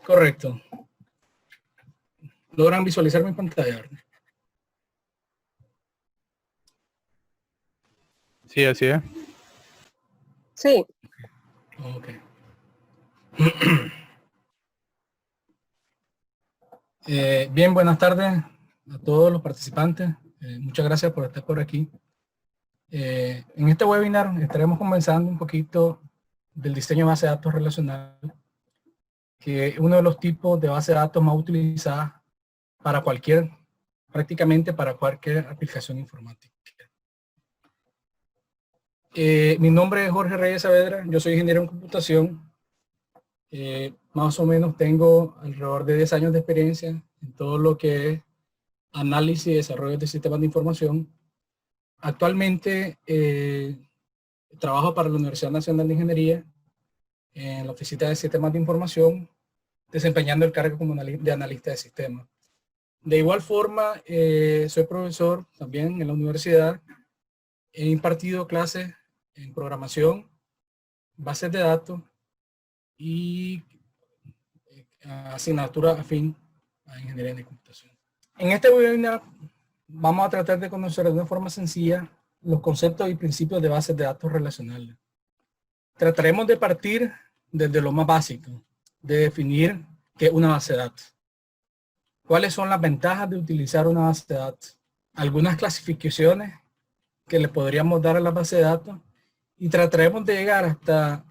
Correcto. ¿Logran visualizar mi pantalla? Sí, así es. Sí. Ok. Bien, buenas tardes a todos los participantes. Muchas gracias por estar por aquí. En este webinar estaremos conversando un poquito del diseño de base de datos relacional, que es uno de los tipos de base de datos más utilizadas para prácticamente para cualquier aplicación informática. Mi nombre es Jorge Reyes Saavedra, yo soy ingeniero en computación. Más o menos tengo alrededor de 10 años de experiencia en todo lo que es análisis y desarrollo de sistemas de información. Actualmente trabajo para la Universidad Nacional de Ingeniería en la Oficina de Sistemas de Información, desempeñando el cargo como de analista de sistemas. De igual forma, soy profesor también en la universidad. He impartido clases en programación, bases de datos y asignatura afín a ingeniería de computación. En este webinar vamos a tratar de conocer de una forma sencilla los conceptos y principios de bases de datos relacionales. Trataremos de partir desde lo más básico, de definir qué es una base de datos. ¿Cuáles son las ventajas de utilizar una base de datos? Algunas clasificaciones que le podríamos dar a la base de datos y trataremos de llegar hasta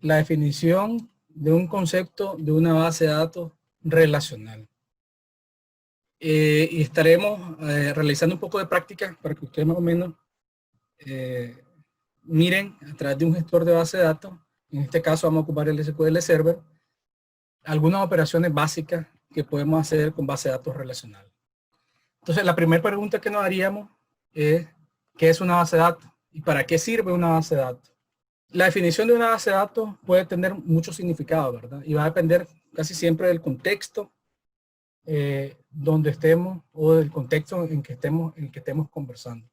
la definición de un concepto de una base de datos relacional. Y estaremos realizando un poco de práctica para que ustedes más o menos miren a través de un gestor de base de datos. En este caso vamos a ocupar el SQL Server, algunas operaciones básicas que podemos hacer con base de datos relacional. Entonces la primera pregunta que nos haríamos es ¿qué es una base de datos? ¿Y para qué sirve una base de datos? La definición de una base de datos puede tener muchos significados, ¿verdad? Y va a depender casi siempre del contexto donde estemos o del contexto en que estemos conversando.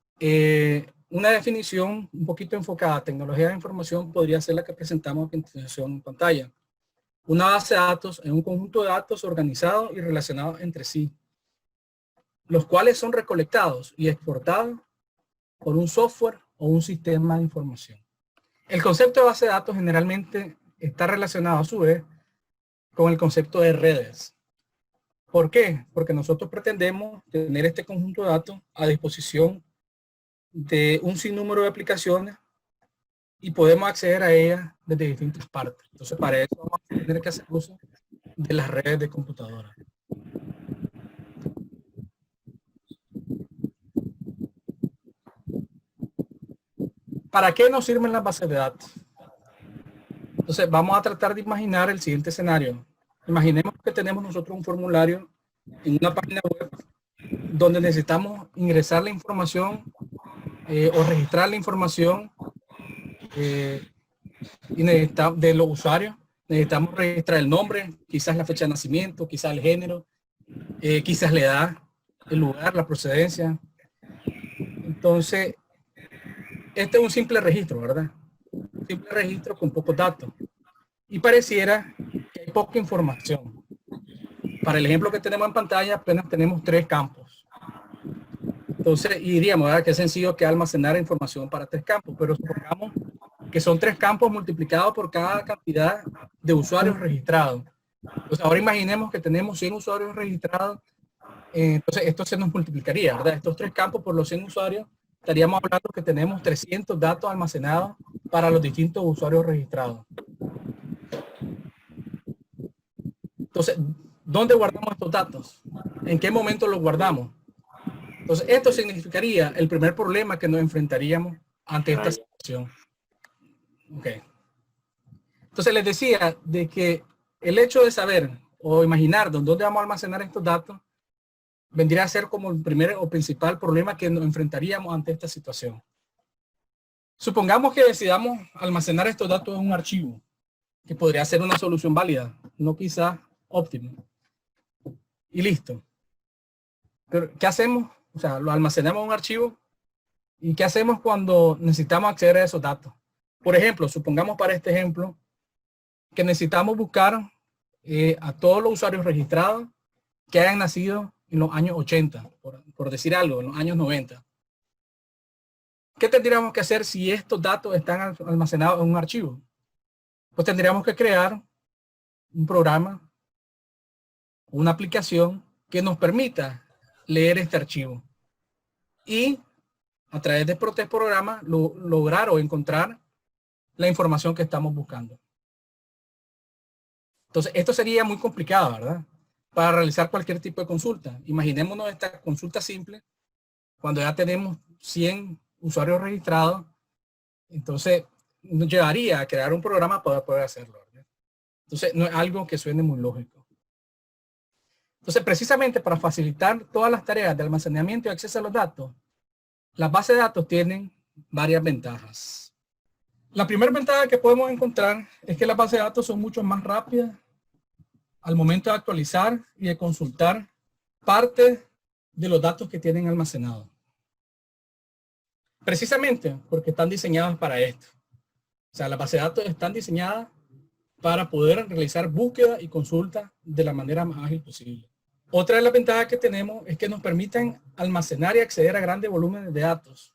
Una definición un poquito enfocada a tecnología de información podría ser la que presentamos a continuación en pantalla. Una base de datos es un conjunto de datos organizados y relacionados entre sí, los cuales son recolectados y exportados por un software o un sistema de información. El concepto de base de datos generalmente está relacionado a su vez con el concepto de redes. ¿Por qué? Porque nosotros pretendemos tener este conjunto de datos a disposición de un sinnúmero de aplicaciones y podemos acceder a ellas desde distintas partes. Entonces, para eso vamos a tener que hacer uso de las redes de computadoras. ¿Para qué nos sirven las bases de datos? Entonces, vamos a tratar de imaginar el siguiente escenario. Imaginemos que tenemos nosotros un formulario en una página web donde necesitamos ingresar la información o registrar la información y de los usuarios. Necesitamos registrar el nombre, quizás la fecha de nacimiento, quizás el género, quizás la edad, el lugar, la procedencia. Entonces, este es un simple registro, ¿verdad? Un simple registro con pocos datos. Y pareciera que hay poca información. Para el ejemplo que tenemos en pantalla, apenas tenemos 3 campos. Entonces, y diríamos, ¿verdad? Qué sencillo que almacenar información para 3 campos, pero supongamos que son 3 campos multiplicados por cada cantidad de usuarios registrados. Entonces, ahora imaginemos que tenemos 100 usuarios registrados. Entonces, esto se nos multiplicaría, ¿verdad? Estos 3 campos por los 100 usuarios, estaríamos hablando que tenemos 300 datos almacenados para los distintos usuarios registrados. Entonces, ¿dónde guardamos estos datos? ¿En qué momento los guardamos? Entonces, esto significaría el primer problema que nos enfrentaríamos ante esta situación. Ok. Entonces, les decía de que el hecho de saber o imaginar dónde vamos a almacenar estos datos vendría a ser como el primer o principal problema que nos enfrentaríamos ante esta situación. Supongamos que decidamos almacenar estos datos en un archivo, que podría ser una solución válida, no quizás óptima. Y listo. Pero, ¿qué hacemos? O sea, lo almacenamos en un archivo. ¿Y qué hacemos cuando necesitamos acceder a esos datos? Por ejemplo, supongamos para este ejemplo que necesitamos buscar a todos los usuarios registrados que hayan nacido en los años 80, por decir algo, en los años 90. ¿Qué tendríamos que hacer si estos datos están almacenados en un archivo? Pues tendríamos que crear un programa, una aplicación que nos permita leer este archivo y a través de este programa lograr o encontrar la información que estamos buscando. Entonces, esto sería muy complicado, ¿verdad? Para realizar cualquier tipo de consulta. Imaginémonos esta consulta simple cuando ya tenemos 100 usuarios registrados. Entonces, nos llevaría a crear un programa para poder hacerlo, ¿verdad? Entonces, no es algo que suene muy lógico. Entonces, precisamente para facilitar todas las tareas de almacenamiento y acceso a los datos, las bases de datos tienen varias ventajas. La primera ventaja que podemos encontrar es que las bases de datos son mucho más rápidas al momento de actualizar y de consultar parte de los datos que tienen almacenados. Precisamente porque están diseñadas para esto. O sea, las bases de datos están diseñadas para poder realizar búsqueda y consulta de la manera más ágil posible. Otra de las ventajas que tenemos es que nos permiten almacenar y acceder a grandes volúmenes de datos.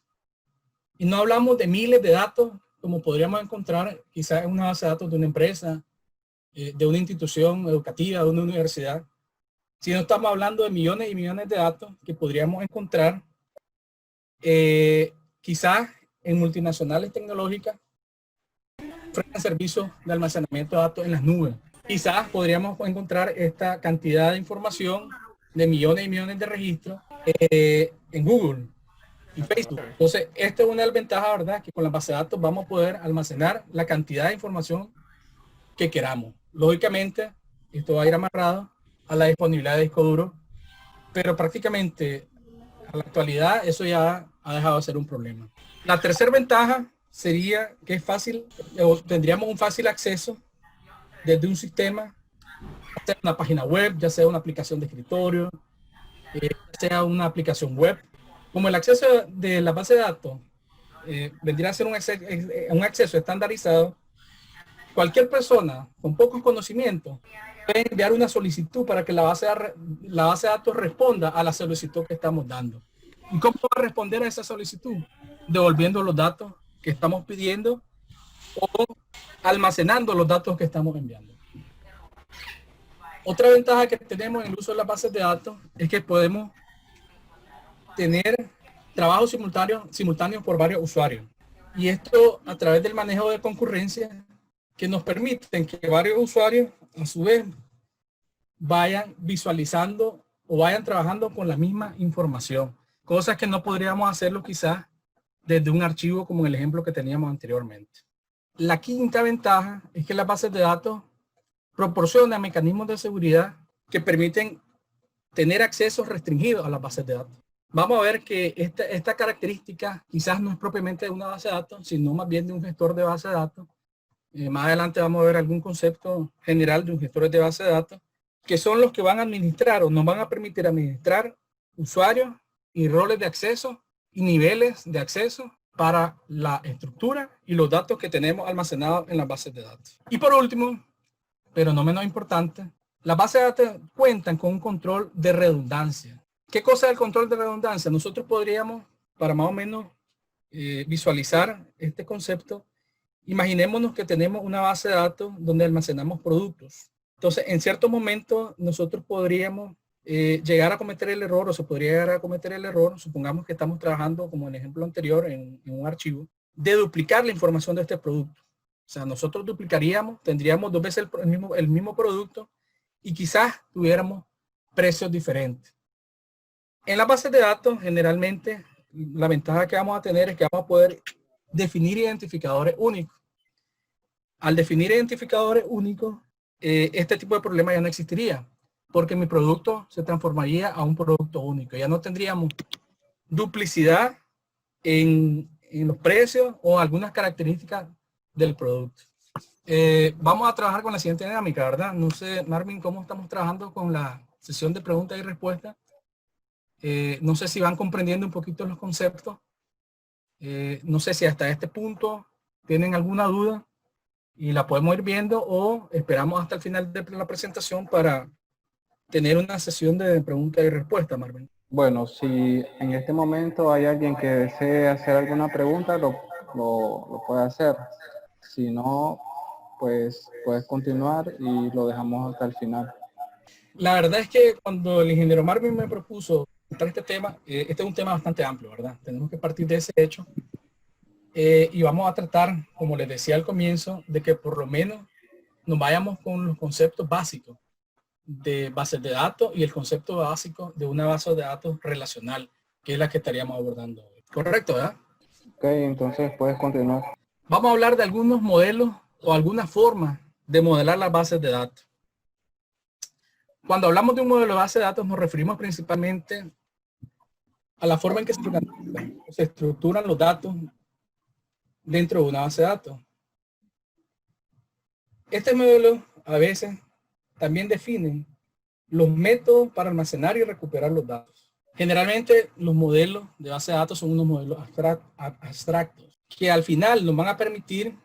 Y no hablamos de miles de datos como podríamos encontrar quizás en una base de datos de una empresa, de una institución educativa, de una universidad, sino estamos hablando de millones y millones de datos que podríamos encontrar quizás en multinacionales tecnológicas ofrecen servicios de almacenamiento de datos en las nubes. Quizás podríamos encontrar esta cantidad de información de millones y millones de registros en Google y Facebook. Entonces, esta es una de las ventajas, ¿verdad? Que con la base de datos vamos a poder almacenar la cantidad de información que queramos. Lógicamente, esto va a ir amarrado a la disponibilidad de disco duro, pero prácticamente a la actualidad eso ya ha dejado de ser un problema. La tercera ventaja sería que es fácil, o tendríamos un fácil acceso desde un sistema, ya sea una página web, ya sea una aplicación de escritorio, ya sea una aplicación web. Como el acceso de la base de datos vendría a ser un acceso estandarizado, cualquier persona con pocos conocimientos puede enviar una solicitud para que la base de datos responda a la solicitud que estamos dando. ¿Y cómo va a responder a esa solicitud? Devolviendo los datos que estamos pidiendo o almacenando los datos que estamos enviando. Otra ventaja que tenemos en el uso de las bases de datos es que podemos tener trabajos simultáneos por varios usuarios. Y esto a través del manejo de concurrencia que nos permiten que varios usuarios a su vez vayan visualizando o vayan trabajando con la misma información. Cosas que no podríamos hacerlo quizás desde un archivo como el ejemplo que teníamos anteriormente. La quinta ventaja es que las bases de datos proporcionan mecanismos de seguridad que permiten tener acceso restringido a las bases de datos. Vamos a ver que esta característica quizás no es propiamente de una base de datos, sino más bien de un gestor de base de datos. Más adelante vamos a ver algún concepto general de un gestor de base de datos, que son los que van a administrar o nos van a permitir administrar usuarios y roles de acceso y niveles de acceso para la estructura y los datos que tenemos almacenados en las bases de datos. Y por último, pero no menos importante, las bases de datos cuentan con un control de redundancia. ¿Qué cosa es el control de redundancia? Nosotros podríamos, para más o menos visualizar este concepto, imaginémonos que tenemos una base de datos donde almacenamos productos. Entonces, en cierto momento, nosotros podríamos llegar a cometer el error, o se podría llegar a cometer el error, supongamos que estamos trabajando, como en el ejemplo anterior, en un archivo, de duplicar la información de este producto. O sea, nosotros duplicaríamos, tendríamos 2 veces el mismo producto y quizás tuviéramos precios diferentes. En las bases de datos, generalmente, la ventaja que vamos a tener es que vamos a poder definir identificadores únicos. Al definir identificadores únicos, este tipo de problema ya no existiría, porque mi producto se transformaría a un producto único. Ya no tendríamos duplicidad en los precios o algunas características del producto. Vamos a trabajar con la siguiente dinámica, ¿verdad? No sé, Marvin, cómo estamos trabajando con la sesión de preguntas y respuestas. No sé si van comprendiendo un poquito los conceptos. No sé si hasta este punto tienen alguna duda. y la podemos ir viendo o esperamos hasta el final de la presentación para tener una sesión de preguntas y respuestas, Marvin. Bueno, si en este momento hay alguien que desee hacer alguna pregunta, lo puede hacer. Si no, pues puedes continuar y lo dejamos hasta el final. La verdad es que cuando el ingeniero Marvin me propuso tratar este tema, este es un tema bastante amplio, ¿verdad? Tenemos que partir de ese hecho y vamos a tratar, como les decía al comienzo, de que por lo menos nos vayamos con los conceptos básicos de bases de datos y el concepto básico de una base de datos relacional, que es la que estaríamos abordando hoy. Correcto, ¿verdad? Ok, entonces puedes continuar. Vamos a hablar de algunos modelos o alguna forma de modelar las bases de datos. Cuando hablamos de un modelo de base de datos nos referimos principalmente a la forma en que se estructuran los datos dentro de una base de datos. Este modelo a veces también define los métodos para almacenar y recuperar los datos. Generalmente los modelos de base de datos son unos modelos abstractos que al final nos van a permitir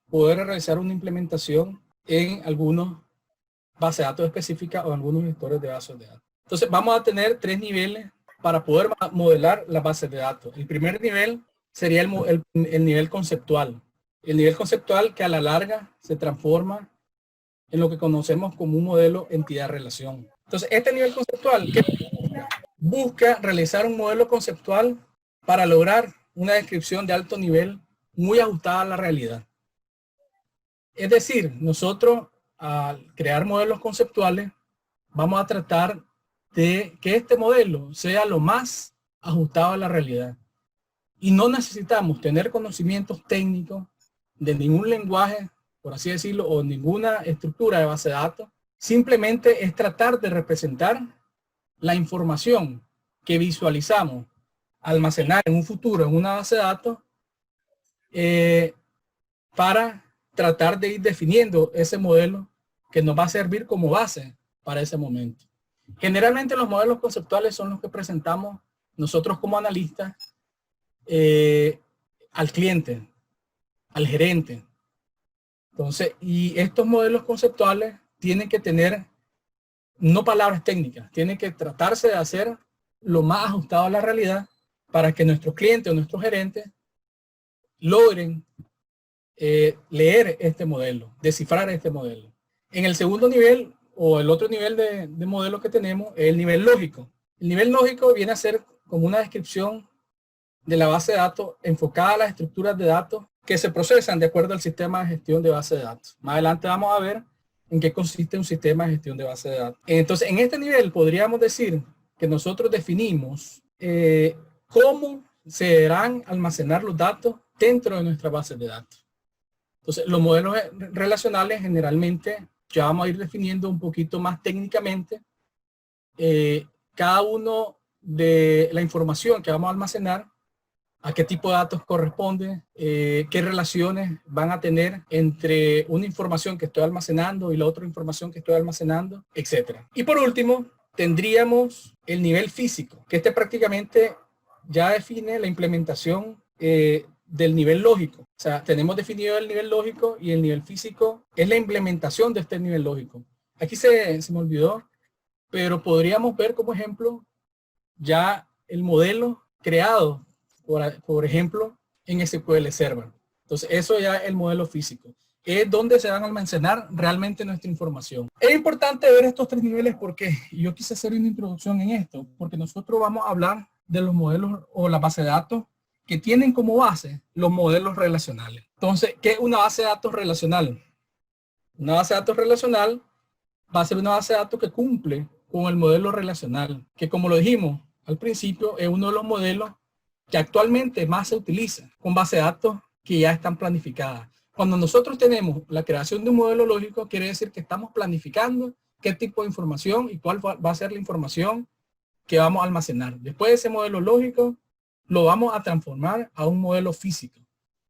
poder realizar una implementación en algunos bases de datos específicas o algunos gestores de bases de datos. Entonces vamos a tener 3 niveles para poder modelar las bases de datos. El primer nivel sería el nivel conceptual. El nivel conceptual que a la larga se transforma en lo que conocemos como un modelo entidad-relación. Entonces, este nivel conceptual que busca realizar un modelo conceptual para lograr una descripción de alto nivel muy ajustada a la realidad. Es decir, nosotros al crear modelos conceptuales vamos a tratar de que este modelo sea lo más ajustado a la realidad. Y no necesitamos tener conocimientos técnicos de ningún lenguaje, por así decirlo, o ninguna estructura de base de datos. Simplemente es tratar de representar la información que visualizamos almacenar en un futuro en una base de datos para tratar de ir definiendo ese modelo que nos va a servir como base para ese momento. Generalmente los modelos conceptuales son los que presentamos nosotros como analistas al cliente, al gerente. Entonces, y estos modelos conceptuales tienen que tener no palabras técnicas, tienen que tratarse de hacer lo más ajustado a la realidad para que nuestros clientes o nuestros gerentes logren leer este modelo, descifrar este modelo. En el segundo nivel o el otro nivel de modelo que tenemos es el nivel lógico. El nivel lógico viene a ser como una descripción de la base de datos enfocada a las estructuras de datos que se procesan de acuerdo al sistema de gestión de base de datos. Más adelante vamos a ver en qué consiste un sistema de gestión de base de datos. Entonces, en este nivel podríamos decir que nosotros definimos cómo se deberán almacenar los datos dentro de nuestra base de datos. Entonces, los modelos relacionales generalmente ya vamos a ir definiendo un poquito más técnicamente cada uno de la información que vamos a almacenar, a qué tipo de datos corresponde, qué relaciones van a tener entre una información que estoy almacenando y la otra información que estoy almacenando, etc. Y por último, tendríamos el nivel físico, que este prácticamente ya define la implementación del nivel lógico. O sea, tenemos definido el nivel lógico y el nivel físico es la implementación de este nivel lógico. Aquí se me olvidó, pero podríamos ver como ejemplo ya el modelo creado por ejemplo, en SQL Server. Entonces, eso ya es el modelo físico. Es donde se van a almacenar realmente nuestra información. Es importante ver estos 3 niveles porque yo quise hacer una introducción en esto, porque nosotros vamos a hablar de los modelos o la base de datos que tienen como base los modelos relacionales. Entonces, ¿qué es una base de datos relacional? Una base de datos relacional va a ser una base de datos que cumple con el modelo relacional, que como lo dijimos al principio, es uno de los modelos que actualmente más se utiliza con base de datos que ya están planificadas. Cuando nosotros tenemos la creación de un modelo lógico, quiere decir que estamos planificando qué tipo de información y cuál va a ser la información que vamos a almacenar. Después de ese modelo lógico, lo vamos a transformar a un modelo físico.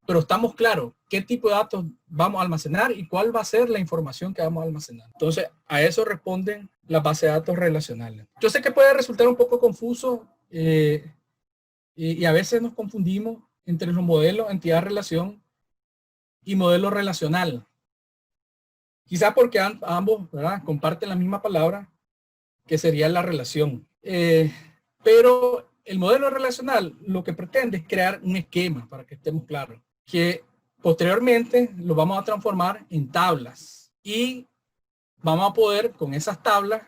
Pero estamos claros qué tipo de datos vamos a almacenar y cuál va a ser la información que vamos a almacenar. Entonces, a eso responden las bases de datos relacionales. Yo sé que puede resultar un poco confuso y a veces nos confundimos entre los modelos entidad-relación y modelo relacional. Quizá porque ambos, ¿verdad?, comparten la misma palabra, que sería la relación. Pero el modelo relacional lo que pretende es crear un esquema, para que estemos claros, que posteriormente lo vamos a transformar en tablas. Y vamos a poder, con esas tablas,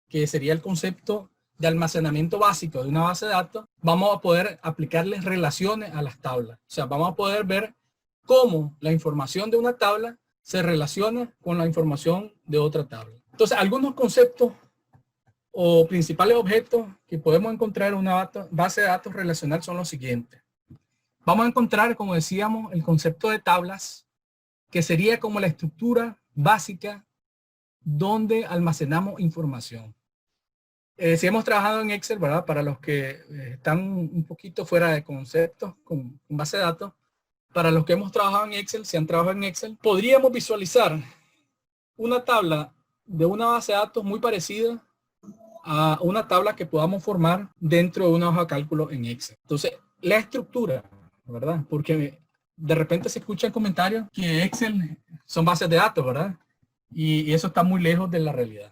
que sería el concepto de almacenamiento básico de una base de datos, vamos a poder aplicarles relaciones a las tablas. O sea, vamos a poder ver cómo la información de una tabla se relaciona con la información de otra tabla. Entonces, algunos conceptos o principales objetos que podemos encontrar en una base de datos relacional son los siguientes. Vamos a encontrar, como decíamos, el concepto de tablas, que sería como la estructura básica donde almacenamos información. Si hemos trabajado en Excel, ¿verdad? Para los que están un poquito fuera de conceptos con base de datos, para los que hemos trabajado en Excel, si han trabajado en Excel, podríamos visualizar una tabla de una base de datos muy parecida a una tabla que podamos formar dentro de una hoja de cálculo en Excel. Entonces, la estructura, ¿verdad? Porque de repente se escuchan comentarios que Excel son bases de datos, ¿verdad? Y eso está muy lejos de la realidad.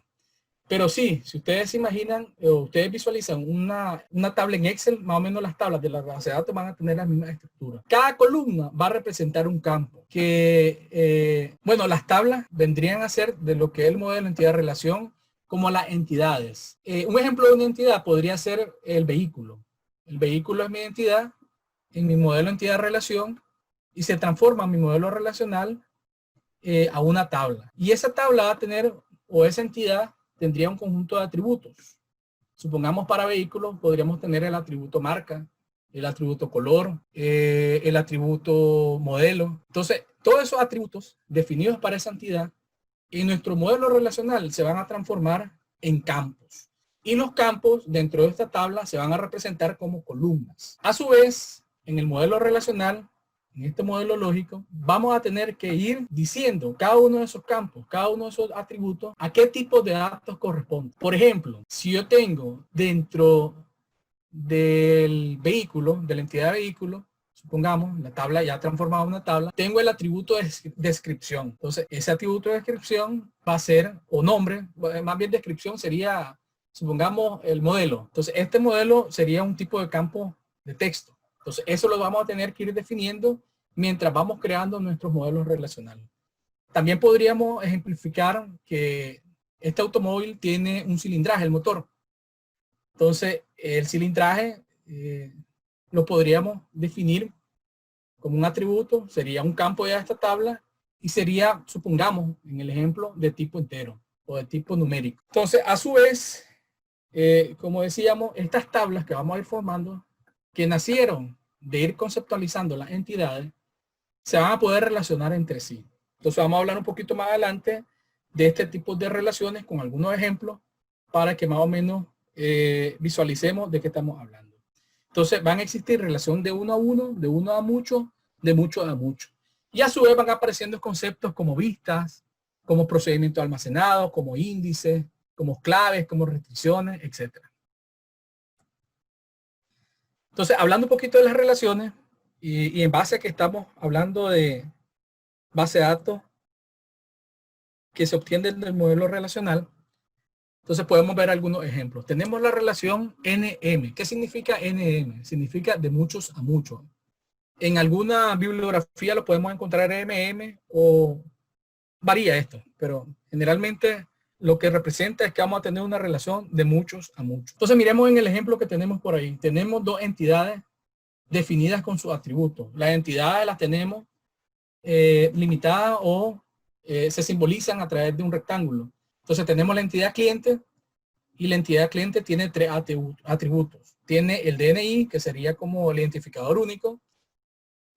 Pero sí, si ustedes se imaginan o ustedes visualizan una tabla en Excel, más o menos las tablas de la base de datos van a tener la misma estructura. Cada columna va a representar un campo que, bueno, las tablas vendrían a ser de lo que es el modelo entidad-relación como las entidades. Un ejemplo de una entidad podría ser el vehículo. El vehículo es mi entidad en mi modelo entidad-relación y se transforma mi modelo relacional a una tabla. Y esa tabla va a tener, o esa entidad tendría un conjunto de atributos. Supongamos para vehículos podríamos tener el atributo marca, el atributo color, el atributo modelo. Entonces, todos esos atributos definidos para esa entidad en nuestro modelo relacional se van a transformar en campos. Y los campos dentro de esta tabla se van a representar como columnas. A su vez, en el modelo relacional, en este modelo lógico, vamos a tener que ir diciendo cada uno de esos campos, cada uno de esos atributos, a qué tipo de datos corresponde. Por ejemplo, si yo tengo dentro del vehículo, de la entidad de vehículo, supongamos, la tabla ya transformada en una tabla, tengo el atributo de descripción. Entonces, ese atributo de descripción va a ser, o nombre, más bien descripción sería, supongamos, el modelo. Entonces, este modelo sería un tipo de campo de texto. Entonces, eso lo vamos a tener que ir definiendo mientras vamos creando nuestros modelos relacionales. También podríamos ejemplificar que este automóvil tiene un cilindraje, el motor. Entonces, el cilindraje lo podríamos definir como un atributo, sería un campo de esta tabla y sería, supongamos, en el ejemplo, de tipo entero o de tipo numérico. Entonces, a su vez, como decíamos, estas tablas que vamos a ir formando, que nacieron de ir conceptualizando las entidades, se van a poder relacionar entre sí. Entonces vamos a hablar un poquito más adelante de este tipo de relaciones con algunos ejemplos para que más o menos visualicemos de qué estamos hablando. Entonces van a existir relación de uno a uno, de uno a mucho, de mucho a mucho. Y a su vez van apareciendo conceptos como vistas, como procedimientos almacenados, como índices, como claves, como restricciones, etc. Entonces, hablando un poquito de las relaciones, y en base a que estamos hablando de base de datos que se obtienen del modelo relacional, entonces podemos ver algunos ejemplos. Tenemos la relación NM. ¿Qué significa NM? Significa de muchos a muchos. En alguna bibliografía lo podemos encontrar MM o varía esto, pero generalmente lo que representa es que vamos a tener una relación de muchos a muchos. Entonces miremos en el ejemplo que tenemos por ahí. Tenemos dos entidades definidas con sus atributos. Las entidades las tenemos limitadas o se simbolizan a través de un rectángulo. Entonces tenemos la entidad cliente y la entidad cliente tiene tres atributos. Tiene el DNI, que sería como el identificador único.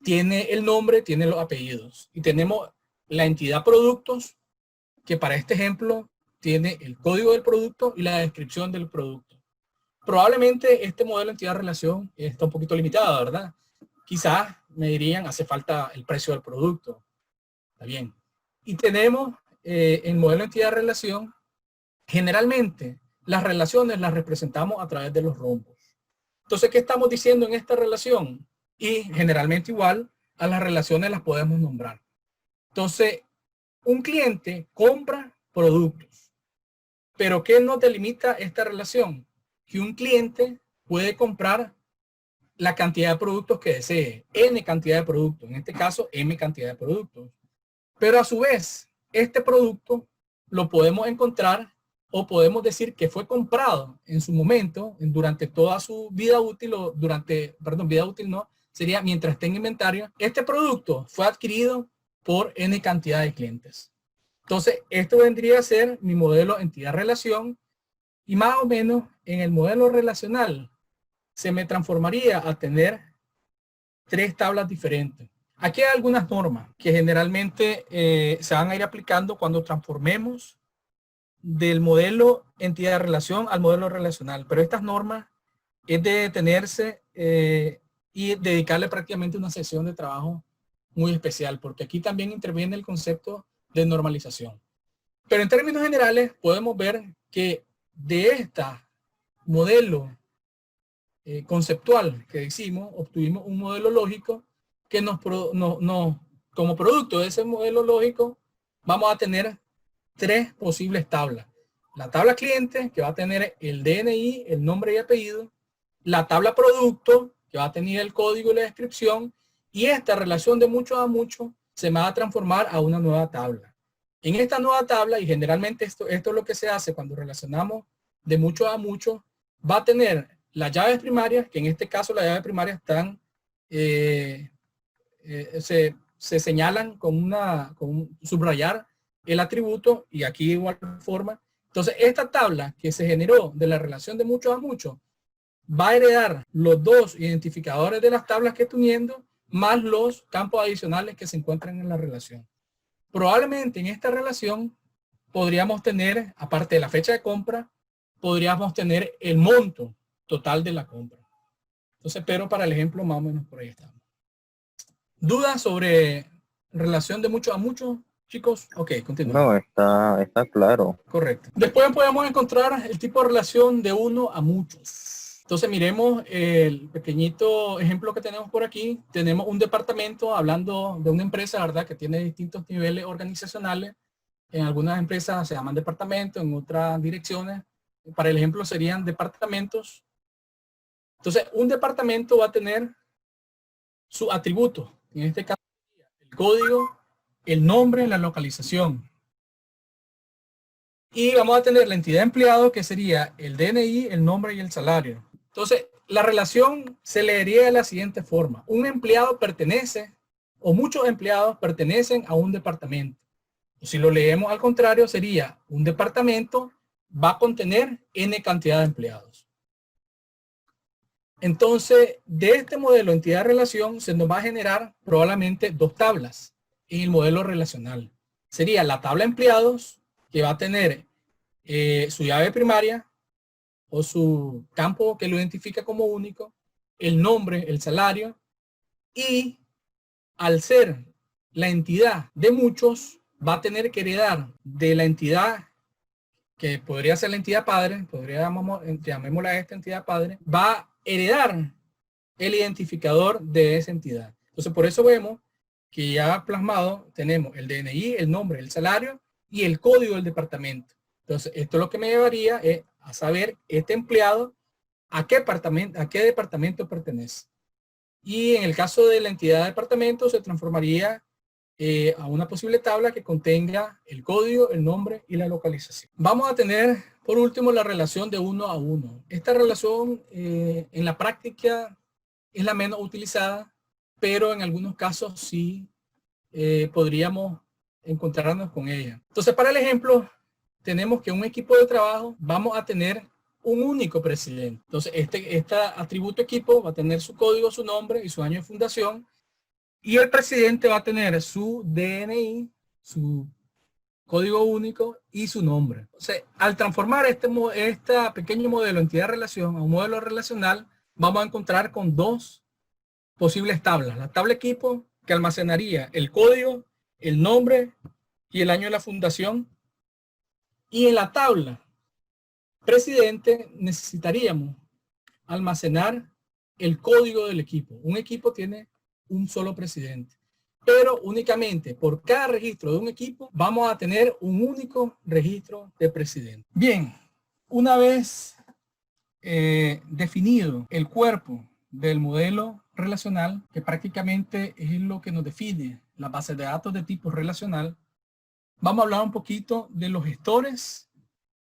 Tiene el nombre, tiene los apellidos. Y tenemos la entidad productos, que para este ejemplo tiene el código del producto y la descripción del producto. Probablemente este modelo de entidad-relación está un poquito limitado, ¿verdad? Quizás me dirían, hace falta el precio del producto. Está bien. Y tenemos el modelo de entidad-relación. Generalmente, las relaciones las representamos a través de los rombos. Entonces, ¿qué estamos diciendo en esta relación? Y generalmente igual, a las relaciones las podemos nombrar. Entonces, un cliente compra productos. Pero ¿qué nos delimita esta relación? Que un cliente puede comprar la cantidad de productos que desee, N cantidad de productos, en este caso M cantidad de productos. Pero a su vez, este producto lo podemos encontrar o podemos decir que fue comprado en su momento, durante toda su vida útil, o durante, perdón, vida útil no, sería mientras esté en inventario. Este producto fue adquirido por N cantidad de clientes. Entonces, esto vendría a ser mi modelo entidad-relación, y más o menos en el modelo relacional se me transformaría a tener 3 tablas diferentes. Aquí hay algunas normas que generalmente se van a ir aplicando cuando transformemos del modelo entidad-relación al modelo relacional, pero estas normas es de detenerse y dedicarle prácticamente una sesión de trabajo muy especial, porque aquí también interviene el concepto de normalización. Pero en términos generales podemos ver que de esta modelo conceptual que hicimos, obtuvimos un modelo lógico que como producto de ese modelo lógico vamos a tener 3 posibles tablas. La tabla cliente, que va a tener el DNI, el nombre y apellido. La tabla producto, que va a tener el código y la descripción. Y esta relación de mucho a mucho se va a transformar a una nueva tabla. En esta nueva tabla, y generalmente esto es lo que se hace cuando relacionamos de mucho a mucho, va a tener las llaves primarias, que en este caso las llaves primarias están, se señalan con un subrayar el atributo, y aquí de igual forma. Entonces, esta tabla que se generó de la relación de mucho a mucho va a heredar los 2 identificadores de las tablas que estoy uniendo, más los campos adicionales que se encuentran en la relación. Probablemente en esta relación podríamos tener, aparte de la fecha de compra, podríamos tener el monto total de la compra. Entonces, pero para el ejemplo, más o menos por ahí estamos. ¿Dudas sobre relación de mucho a mucho, chicos? Ok, continuamos. No, está claro. Correcto. Después podemos encontrar el tipo de relación de uno a muchos. Entonces miremos el pequeñito ejemplo que tenemos por aquí. Tenemos un departamento, hablando de una empresa, ¿verdad?, que tiene distintos niveles organizacionales. En algunas empresas se llaman departamentos, en otras direcciones. Para el ejemplo serían departamentos. Entonces un departamento va a tener su atributo. En este caso, el código, el nombre, la localización. Y vamos a tener la entidad de empleado, que sería el DNI, el nombre y el salario. Entonces, la relación se leería de la siguiente forma. Un empleado pertenece, o muchos empleados pertenecen a un departamento. Si lo leemos al contrario, sería un departamento va a contener N cantidad de empleados. Entonces, de este modelo entidad-relación se nos va a generar probablemente 2 tablas en el modelo relacional. Sería la tabla empleados, que va a tener su llave primaria o su campo que lo identifica como único, el nombre, el salario, y al ser la entidad de muchos, va a tener que heredar de la entidad que podría ser la entidad padre, llamémosla a esta entidad padre, va a heredar el identificador de esa entidad. Entonces, por eso vemos que ya plasmado tenemos el DNI, el nombre, el salario y el código del departamento. Entonces, esto lo que me llevaría es a saber este empleado a qué departamento pertenece. Y en el caso de la entidad de departamento se transformaría a una posible tabla que contenga el código, el nombre y la localización. Vamos a tener, por último, la relación de uno a uno. Esta relación en la práctica es la menos utilizada, pero en algunos casos sí podríamos encontrarnos con ella. Entonces, para el ejemplo, tenemos que un equipo de trabajo vamos a tener un único presidente. Entonces, este atributo equipo va a tener su código, su nombre y su año de fundación. Y el presidente va a tener su DNI, su código único y su nombre. O sea, al transformar este pequeño modelo entidad-relación a un modelo relacional, vamos a encontrar con 2 posibles tablas. La tabla equipo, que almacenaría el código, el nombre y el año de la fundación. Y en la tabla presidente necesitaríamos almacenar el código del equipo. Un equipo tiene un solo presidente. pero únicamente por cada registro de un equipo vamos a tener un único registro de presidente. Bien, una vez definido el cuerpo del modelo relacional, que prácticamente es lo que nos define la base de datos de tipo relacional, vamos a hablar un poquito de los gestores,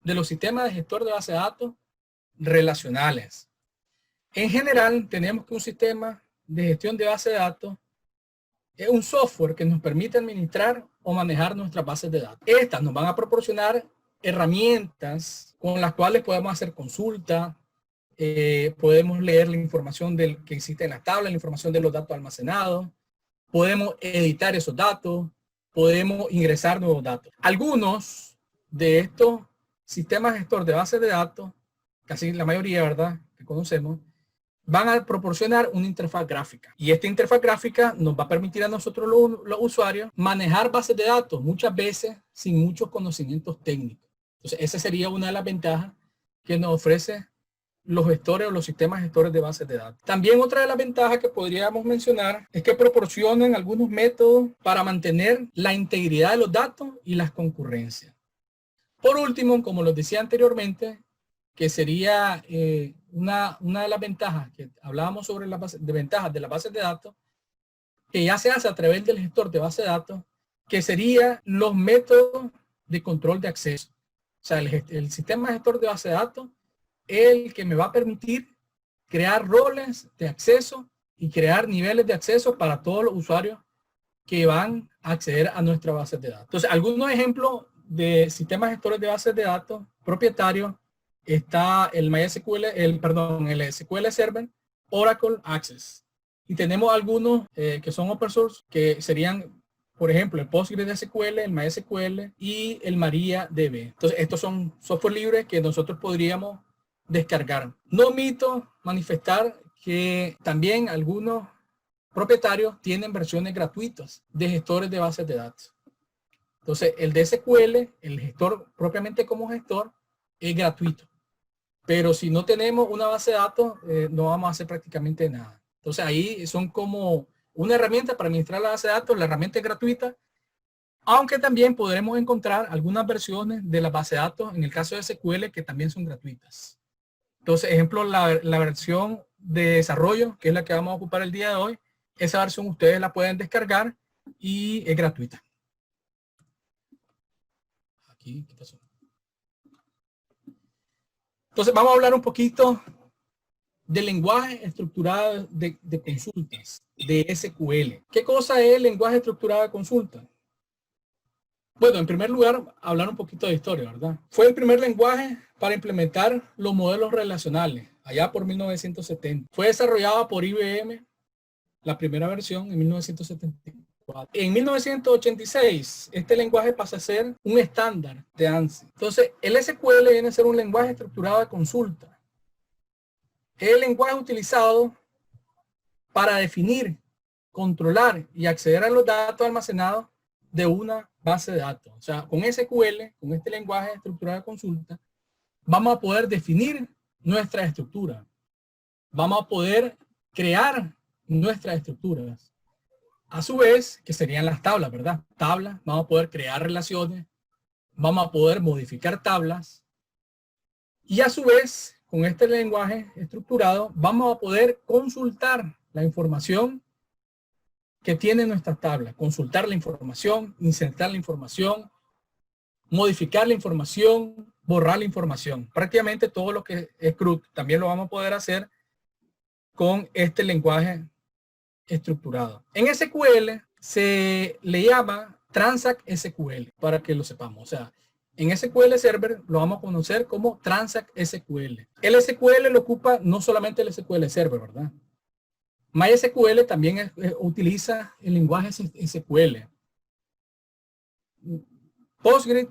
de los sistemas de gestor de base de datos relacionales. En general, tenemos que un sistema de gestión de base de datos es un software que nos permite administrar o manejar nuestras bases de datos. Estas nos van a proporcionar herramientas con las cuales podemos hacer consulta, podemos leer la información que existe en la tabla, la información de los datos almacenados, podemos editar esos datos, podemos ingresar nuevos datos. Algunos de estos sistemas gestor de bases de datos, casi la mayoría, ¿verdad?, que conocemos, van a proporcionar una interfaz gráfica. Y esta interfaz gráfica nos va a permitir a nosotros los usuarios manejar bases de datos, muchas veces sin muchos conocimientos técnicos. Entonces, esa sería una de las ventajas que nos ofrece los gestores o los sistemas gestores de bases de datos. También otra de las ventajas que podríamos mencionar es que proporcionan algunos métodos para mantener la integridad de los datos y las concurrencias. Por último, como les decía anteriormente, que sería una de las ventajas que hablábamos sobre las ventajas de las bases de datos, que ya se hace a través del gestor de base de datos, que sería los métodos de control de acceso. O sea, el sistema gestor de base de datos es el que me va a permitir crear roles de acceso y crear niveles de acceso para todos los usuarios que van a acceder a nuestra base de datos. Entonces, algunos ejemplos de sistemas gestores de bases de datos propietarios está el MySQL, el SQL Server, Oracle Access. Y tenemos algunos que son open source, que serían, por ejemplo, el PostgreSQL, el MySQL y el MariaDB. Entonces, estos son software libres que nosotros podríamos descargar. No omito manifestar que también algunos propietarios tienen versiones gratuitas de gestores de bases de datos. Entonces, el de SQL, el gestor propiamente como gestor, es gratuito. Pero si no tenemos una base de datos, no vamos a hacer prácticamente nada. Entonces, ahí son como una herramienta para administrar la base de datos. La herramienta es gratuita, aunque también podremos encontrar algunas versiones de la base de datos, en el caso de SQL, que también son gratuitas. Entonces, ejemplo, la versión de desarrollo, que es la que vamos a ocupar el día de hoy, esa versión ustedes la pueden descargar y es gratuita. Aquí, ¿qué pasó? Entonces, vamos a hablar un poquito del lenguaje estructurado de consultas, de SQL. ¿Qué cosa es el lenguaje estructurado de consulta? Bueno, en primer lugar, hablar un poquito de historia, ¿verdad? Fue el primer lenguaje para implementar los modelos relacionales, allá por 1970. Fue desarrollado por IBM, la primera versión, en 1974. En 1986, este lenguaje pasa a ser un estándar de ANSI. Entonces, el SQL viene a ser un lenguaje estructurado de consulta. Es el lenguaje utilizado para definir, controlar y acceder a los datos almacenados de una base de datos. O sea, con SQL, con este lenguaje estructurado de consulta, vamos a poder definir nuestra estructura. Vamos a poder crear nuestras estructuras. A su vez, que serían las tablas, ¿verdad? Tablas, vamos a poder crear relaciones, vamos a poder modificar tablas. Y a su vez, con este lenguaje estructurado, vamos a poder consultar la información que tiene nuestra tabla, consultar la información, insertar la información, modificar la información, borrar la información. Prácticamente todo lo que es CRUD también lo vamos a poder hacer con este lenguaje estructurado. En SQL se le llama Transact SQL, para que lo sepamos. O sea, en SQL Server lo vamos a conocer como Transact SQL. El SQL lo ocupa no solamente el SQL Server, ¿verdad? MySQL también utiliza el lenguaje SQL. Postgres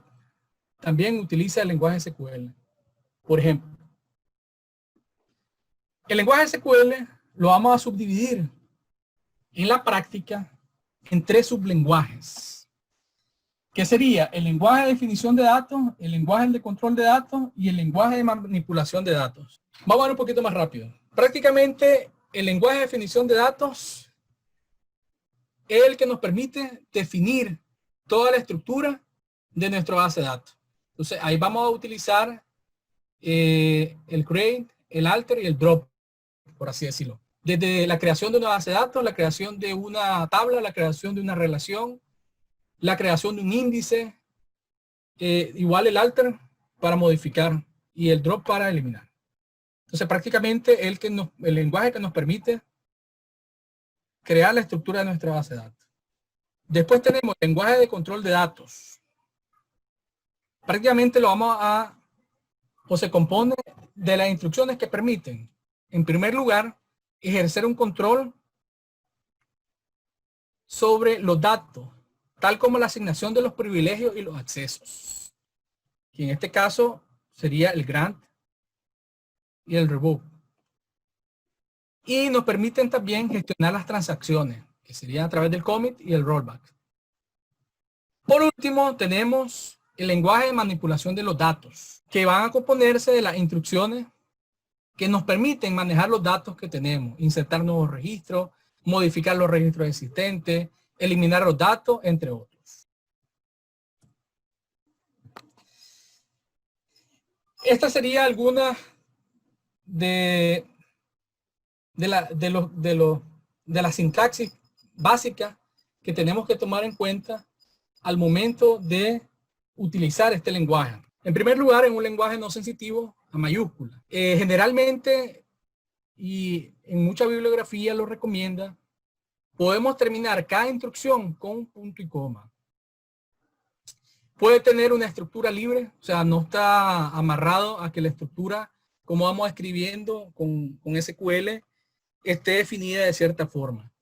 también utiliza el lenguaje SQL. Por ejemplo, el lenguaje SQL lo vamos a subdividir en la práctica en 3 sublenguajes. ¿Qué sería? El lenguaje de definición de datos, el lenguaje de control de datos y el lenguaje de manipulación de datos. Vamos a ver un poquito más rápido. Prácticamente el lenguaje de definición de datos es el que nos permite definir toda la estructura de nuestra base de datos. Entonces, ahí vamos a utilizar el create, el alter y el drop, por así decirlo. Desde la creación de una base de datos, la creación de una tabla, la creación de una relación, la creación de un índice, igual el alter para modificar y el drop para eliminar. Entonces, prácticamente el lenguaje que nos permite crear la estructura de nuestra base de datos. Después tenemos el lenguaje de control de datos. Prácticamente lo vamos a, o se compone de las instrucciones que permiten, en primer lugar, ejercer un control sobre los datos, tal como la asignación de los privilegios y los accesos. Que en este caso sería el grant y el revoke. Y nos permiten también gestionar las transacciones, que serían a través del commit y el rollback. Por último, tenemos el lenguaje de manipulación de los datos, que van a componerse de las instrucciones que nos permiten manejar los datos que tenemos, insertar nuevos registros, modificar los registros existentes, eliminar los datos, entre otros. Esta sería alguna de la sintaxis básica que tenemos que tomar en cuenta al momento de utilizar este lenguaje. En primer lugar, en un lenguaje no sensitivo a mayúscula. Generalmente, y en mucha bibliografía lo recomienda, podemos terminar cada instrucción con un punto y coma. Puede tener una estructura libre, o sea, no está amarrado a que la estructura, como vamos escribiendo con SQL, esté definida de cierta forma.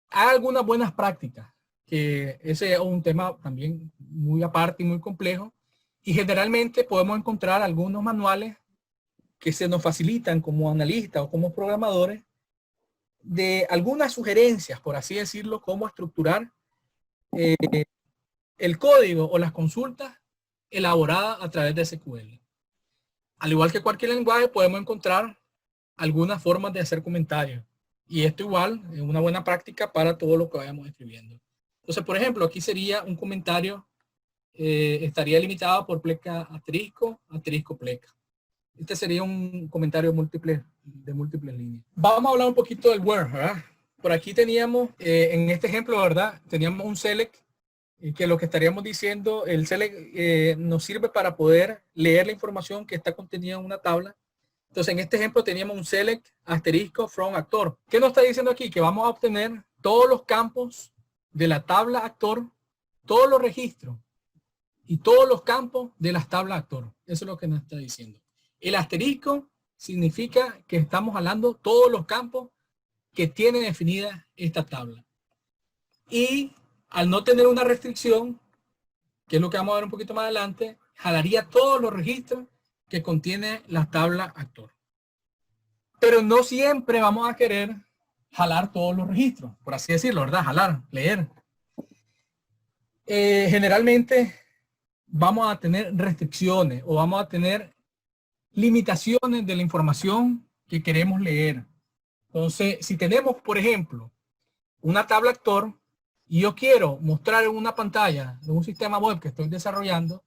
Hay algunas buenas prácticas, que ese es un tema también muy aparte y muy complejo, y generalmente podemos encontrar algunos manuales que se nos facilitan como analistas o como programadores de algunas sugerencias, por así decirlo, cómo estructurar el código o las consultas elaboradas a través de SQL. Al igual que cualquier lenguaje, podemos encontrar algunas formas de hacer comentarios. Y esto igual es una buena práctica para todo lo que vayamos escribiendo. Entonces, por ejemplo, aquí sería un comentario, estaría limitado por pleca asterisco, asterisco pleca. Este sería un comentario de múltiples líneas. Vamos a hablar un poquito del where, ¿verdad? Por aquí teníamos, en este ejemplo, ¿verdad? Teníamos un select, que lo que estaríamos diciendo, el select nos sirve para poder leer la información que está contenida en una tabla. Entonces, en este ejemplo teníamos un select asterisco from actor. ¿Qué nos está diciendo aquí? Que vamos a obtener todos los campos de la tabla actor, todos los registros y todos los campos de las tablas actor. Eso es lo que nos está diciendo. El asterisco significa que estamos hablando todos los campos que tiene definida esta tabla. Y al no tener una restricción, que es lo que vamos a ver un poquito más adelante, jalaría todos los registros que contiene la tabla actor. Pero no siempre vamos a querer jalar todos los registros, por así decirlo, ¿verdad? Jalar, leer. Generalmente vamos a tener restricciones o vamos a tener limitaciones de la información que queremos leer. Entonces, si tenemos, por ejemplo, una tabla actor y yo quiero mostrar en una pantalla de un sistema web que estoy desarrollando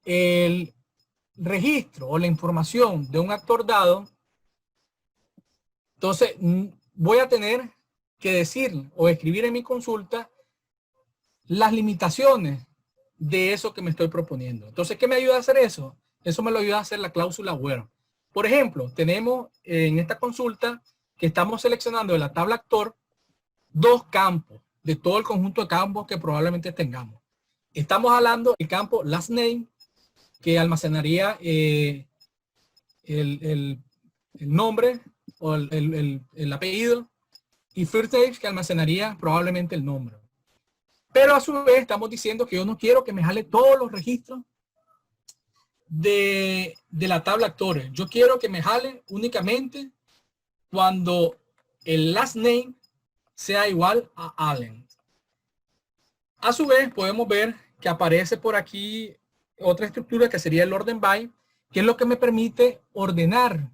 el registro o la información de un actor dado, entonces voy a tener que decir o escribir en mi consulta las limitaciones de eso que me estoy proponiendo. Entonces, ¿qué me ayuda a hacer eso? Eso me lo ayuda a hacer la cláusula where. Por ejemplo, tenemos en esta consulta que estamos seleccionando de la tabla actor dos campos de todo el conjunto de campos que probablemente tengamos. Estamos hablando del campo last name, que almacenaría el nombre o el apellido, y first name, que almacenaría probablemente el nombre. Pero a su vez estamos diciendo que yo no quiero que me jale todos los registros de la tabla actores. Yo quiero que me jale únicamente cuando el last name sea igual a Allen. A su vez podemos ver que aparece por aquí otra estructura que sería el orden by, que es lo que me permite ordenar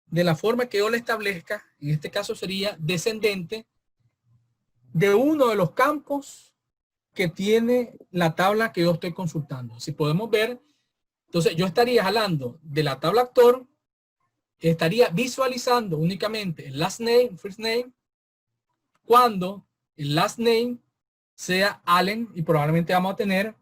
de la forma que yo le establezca. En este caso sería descendente de uno de los campos que tiene la tabla que yo estoy consultando. Si podemos ver, entonces yo estaría jalando de la tabla actor, estaría visualizando únicamente el last name, first name, cuando el last name sea Allen, y probablemente vamos a tener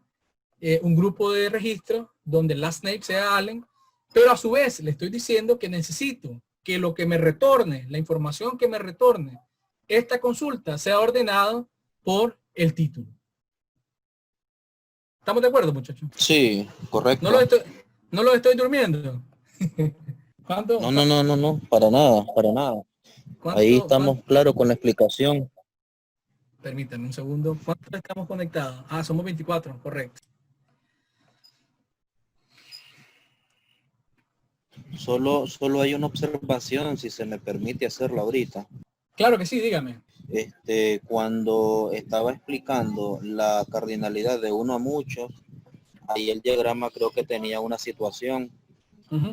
un grupo de registro donde el last name sea Allen, pero a su vez le estoy diciendo que necesito que lo que me retorne, la información que me retorne esta consulta sea ordenado por el título. ¿Estamos de acuerdo, muchachos? Sí, correcto. No lo estoy durmiendo. ¿Cuánto? No, para nada, para nada. Ahí estamos claros con la explicación. Permítame un segundo. ¿Cuántos estamos conectados? Ah, somos 24, correcto. Solo hay una observación, si se me permite hacerla ahorita. Claro que sí, dígame. Cuando estaba explicando la cardinalidad de uno a muchos, ahí el diagrama creo que tenía una situación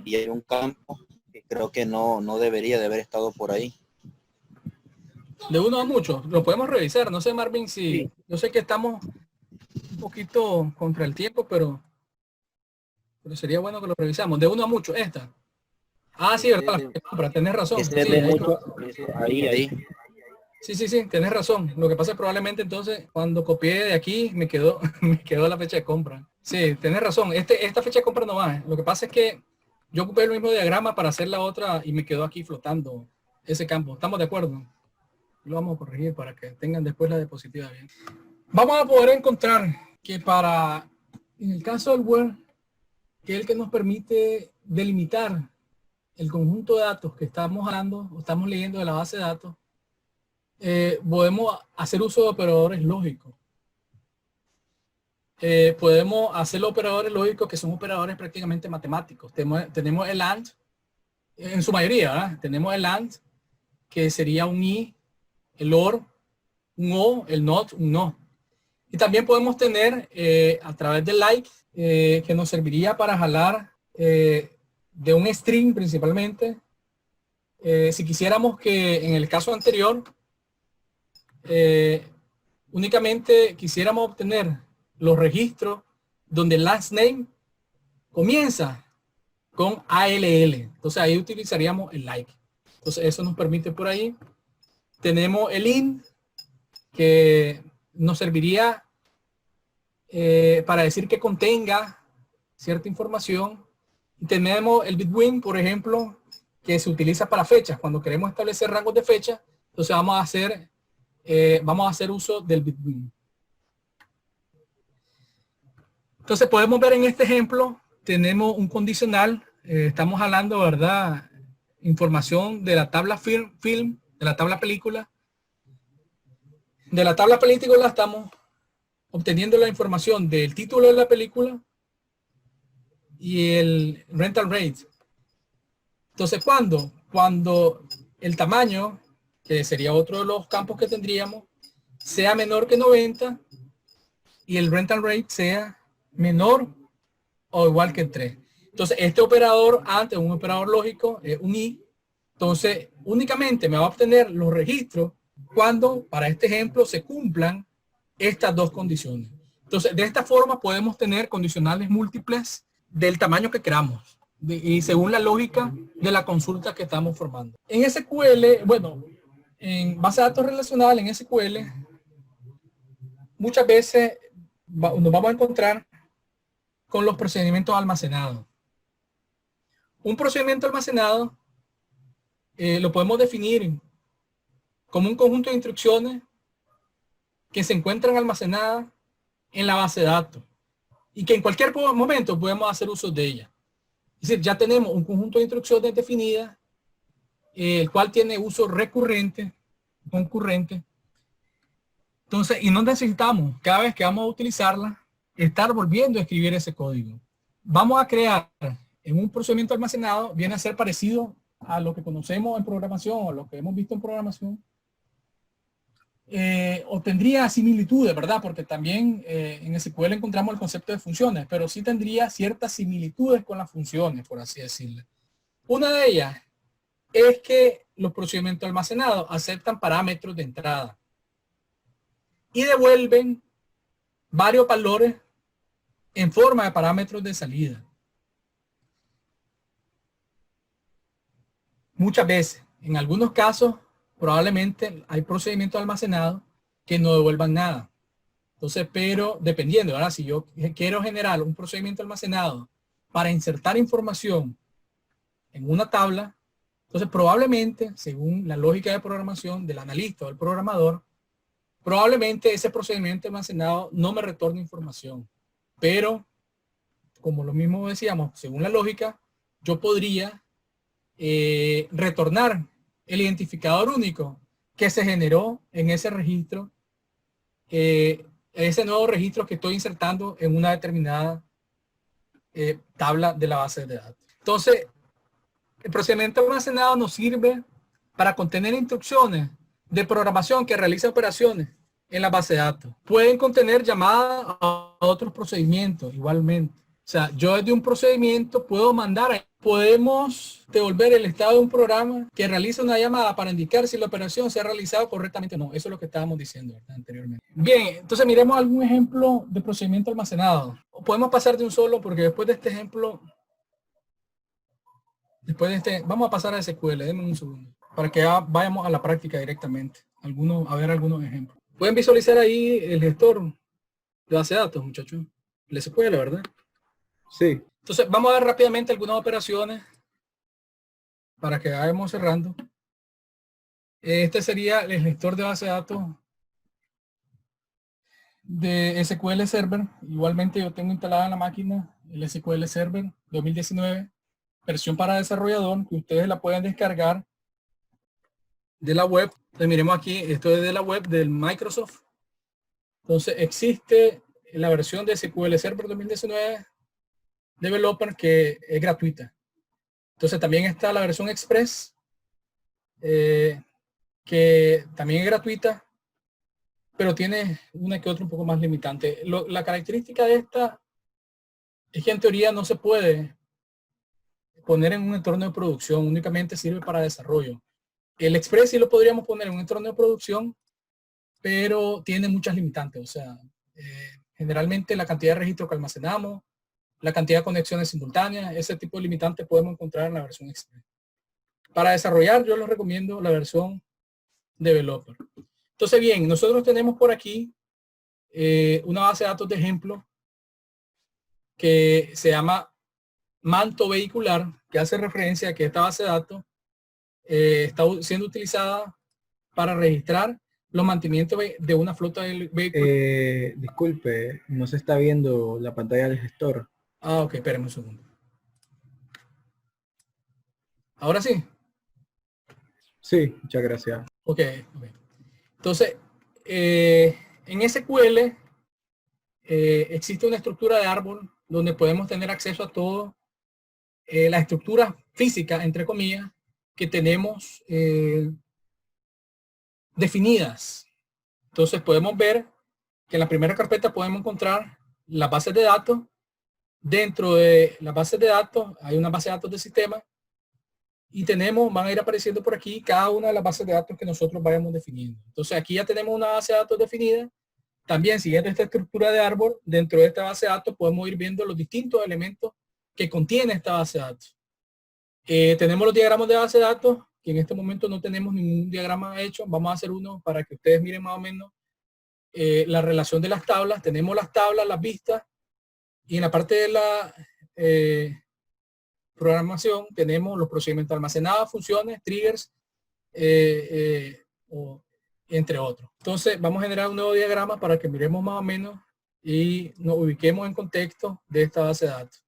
y hay un campo que creo que no debería de haber estado por ahí. De uno a muchos, lo podemos revisar. No sé, Marvin, si Sí. yo sé que estamos un poquito contra el tiempo, pero sería bueno que lo revisamos. De uno a muchos, esta. Ah, sí, verdad, tenés razón. Sí, Ahí. Sí, tenés razón. Lo que pasa es probablemente entonces cuando copié de aquí me quedó la fecha de compra. Sí, tenés razón. Esta fecha de compra no va. Lo que pasa es que yo ocupé el mismo diagrama para hacer la otra y me quedó aquí flotando ese campo. ¿Estamos de acuerdo? Lo vamos a corregir para que tengan después la diapositiva bien. Vamos a poder encontrar que en el caso del Word, que es el que nos permite delimitar el conjunto de datos que estamos hablando o estamos leyendo de la base de datos, podemos hacer uso de operadores lógicos. Podemos hacer los operadores lógicos que son operadores prácticamente matemáticos. Tenemos el AND, en su mayoría, ¿verdad? Tenemos el AND, que sería un I, el OR, un O, el NOT, un NO. Y también podemos tener a través del like, que nos serviría para jalar de un string principalmente. Si quisiéramos que en el caso anterior, únicamente quisiéramos obtener los registros donde el last name comienza con ALL. Entonces ahí utilizaríamos el like. Entonces eso nos permite por ahí. Tenemos el int, que nos serviría para decir que contenga cierta información. Y tenemos el between, por ejemplo, que se utiliza para fechas. Cuando queremos establecer rangos de fecha, entonces vamos a hacer uso del between. Entonces podemos ver en este ejemplo, tenemos un condicional. Estamos hablando, ¿verdad? Información de la tabla film, de la tabla película. De la tabla película estamos obteniendo la información del título de la película y el rental rate. Entonces, cuando el tamaño, que sería otro de los campos que tendríamos, sea menor que 90 y el rental rate sea menor o igual que 3. Entonces, este operador antes, un operador lógico, es un I. Entonces, únicamente me va a obtener los registros cuando, para este ejemplo, se cumplan estas dos condiciones. Entonces, de esta forma podemos tener condicionales múltiples del tamaño que queramos y según la lógica de la consulta que estamos formando. En SQL, bueno, en base de datos relacional, en SQL, muchas veces nos vamos a encontrar con los procedimientos almacenados. Un procedimiento almacenado lo podemos definir como un conjunto de instrucciones que se encuentran almacenadas en la base de datos y que en cualquier momento podemos hacer uso de ellas. Es decir, ya tenemos un conjunto de instrucciones definidas, el cual tiene uso recurrente, concurrente. Entonces, y no necesitamos, cada vez que vamos a utilizarla, estar volviendo a escribir ese código. Vamos a crear en un procedimiento almacenado, viene a ser parecido a lo que conocemos en programación o lo que hemos visto en programación. O tendría similitudes, ¿verdad? Porque también en SQL encontramos el concepto de funciones, pero sí tendría ciertas similitudes con las funciones, por así decirlo. Una de ellas es que los procedimientos almacenados aceptan parámetros de entrada. y devuelven varios valores en forma de parámetros de salida. Muchas veces, en algunos casos, probablemente hay procedimientos almacenados que no devuelvan nada. Entonces, pero dependiendo, ahora si yo quiero generar un procedimiento almacenado para insertar información en una tabla, entonces probablemente, según la lógica de programación del analista o del programador, probablemente ese procedimiento almacenado no me retorne información. Pero, como lo mismo decíamos, según la lógica, yo podría retornar el identificador único que se generó en ese registro, ese nuevo registro que estoy insertando en una determinada tabla de la base de datos. Entonces, el procedimiento almacenado nos sirve para contener instrucciones de programación que realiza operaciones en la base de datos. Pueden contener llamadas a otros procedimientos igualmente. O sea, yo desde un procedimiento puedo mandar, podemos devolver el estado de un programa que realiza una llamada para indicar si la operación se ha realizado correctamente o no. Eso es lo que estábamos diciendo, ¿verdad?, anteriormente. Bien, entonces miremos algún ejemplo de procedimiento almacenado. Podemos pasar de un solo porque después de este ejemplo, vamos a pasar a SQL. Denme un segundo para que vayamos a la práctica directamente. A ver algunos ejemplos. Pueden visualizar ahí el gestor de base de datos, muchachos. El SQL, ¿verdad? Sí. Entonces, vamos a ver rápidamente algunas operaciones para que vayamos cerrando. Este sería el gestor de base de datos de SQL Server. Igualmente yo tengo instalada en la máquina el SQL Server 2019, versión para desarrollador, que ustedes la pueden descargar de la web. Entonces, miremos aquí, esto es de la web del Microsoft. Entonces, existe la versión de SQL Server 2019 Developer que es gratuita. Entonces también está la versión Express, que también es gratuita, pero tiene una que otra un poco más limitante. La característica de esta es que en teoría no se puede poner en un entorno de producción, únicamente sirve para desarrollo. El Express sí lo podríamos poner en un entorno de producción, pero tiene muchas limitantes. O sea, generalmente la cantidad de registros que almacenamos, la cantidad de conexiones simultáneas, ese tipo de limitantes podemos encontrar en la versión Express. Para desarrollar, yo les recomiendo la versión Developer. Entonces, bien, nosotros tenemos por aquí una base de datos de ejemplo que se llama manto vehicular, que hace referencia a que esta base de datos está siendo utilizada para registrar los mantenimientos de una flota de vehículos. Disculpe, no se está viendo la pantalla del gestor. Ah, ok, espérenme un segundo. Ahora sí. Sí, muchas gracias. Ok. Entonces, en SQL existe una estructura de árbol donde podemos tener acceso a todo la estructura física, entre comillas, que tenemos definidas. Entonces podemos ver que en la primera carpeta podemos encontrar las bases de datos. Dentro de las bases de datos hay una base de datos de sistema y van a ir apareciendo por aquí cada una de las bases de datos que nosotros vayamos definiendo. Entonces aquí ya tenemos una base de datos definida. También siguiendo esta estructura de árbol, dentro de esta base de datos podemos ir viendo los distintos elementos que contiene esta base de datos. Tenemos los diagramas de base de datos, que en este momento no tenemos ningún diagrama hecho. Vamos a hacer uno para que ustedes miren más o menos la relación de las tablas. Tenemos las tablas, las vistas, y en la parte de la programación tenemos los procedimientos almacenados, funciones, triggers, entre otros. Entonces vamos a generar un nuevo diagrama para que miremos más o menos y nos ubiquemos en contexto de esta base de datos.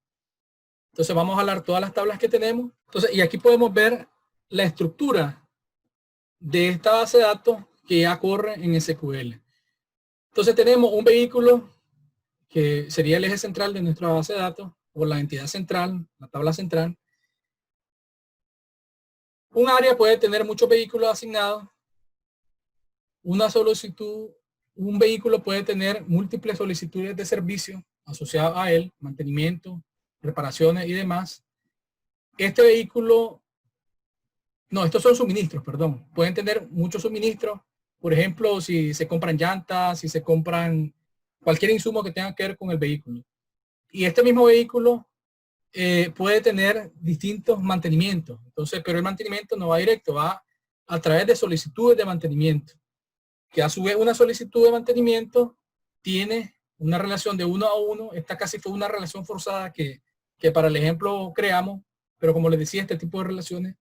Entonces vamos a jalar todas las tablas que tenemos. Entonces, y aquí podemos ver la estructura de esta base de datos que ya corre en SQL. Entonces tenemos un vehículo que sería el eje central de nuestra base de datos, o la entidad central, la tabla central. Un área puede tener muchos vehículos asignados. Una solicitud, un vehículo puede tener múltiples solicitudes de servicio asociadas a él, mantenimiento, reparaciones y demás. Este vehículo, no, estos son suministros, perdón. Pueden tener muchos suministros Por ejemplo, si se compran llantas, si se compran cualquier insumo que tenga que ver con el vehículo. Y este mismo vehículo puede tener distintos mantenimientos. Entonces, pero el mantenimiento no va directo, va a través de solicitudes de mantenimiento. Que a su vez una solicitud de mantenimiento tiene una relación de 1 a 1. Esta casi fue una relación forzada que para el ejemplo creamos, pero como les decía, este tipo de relaciones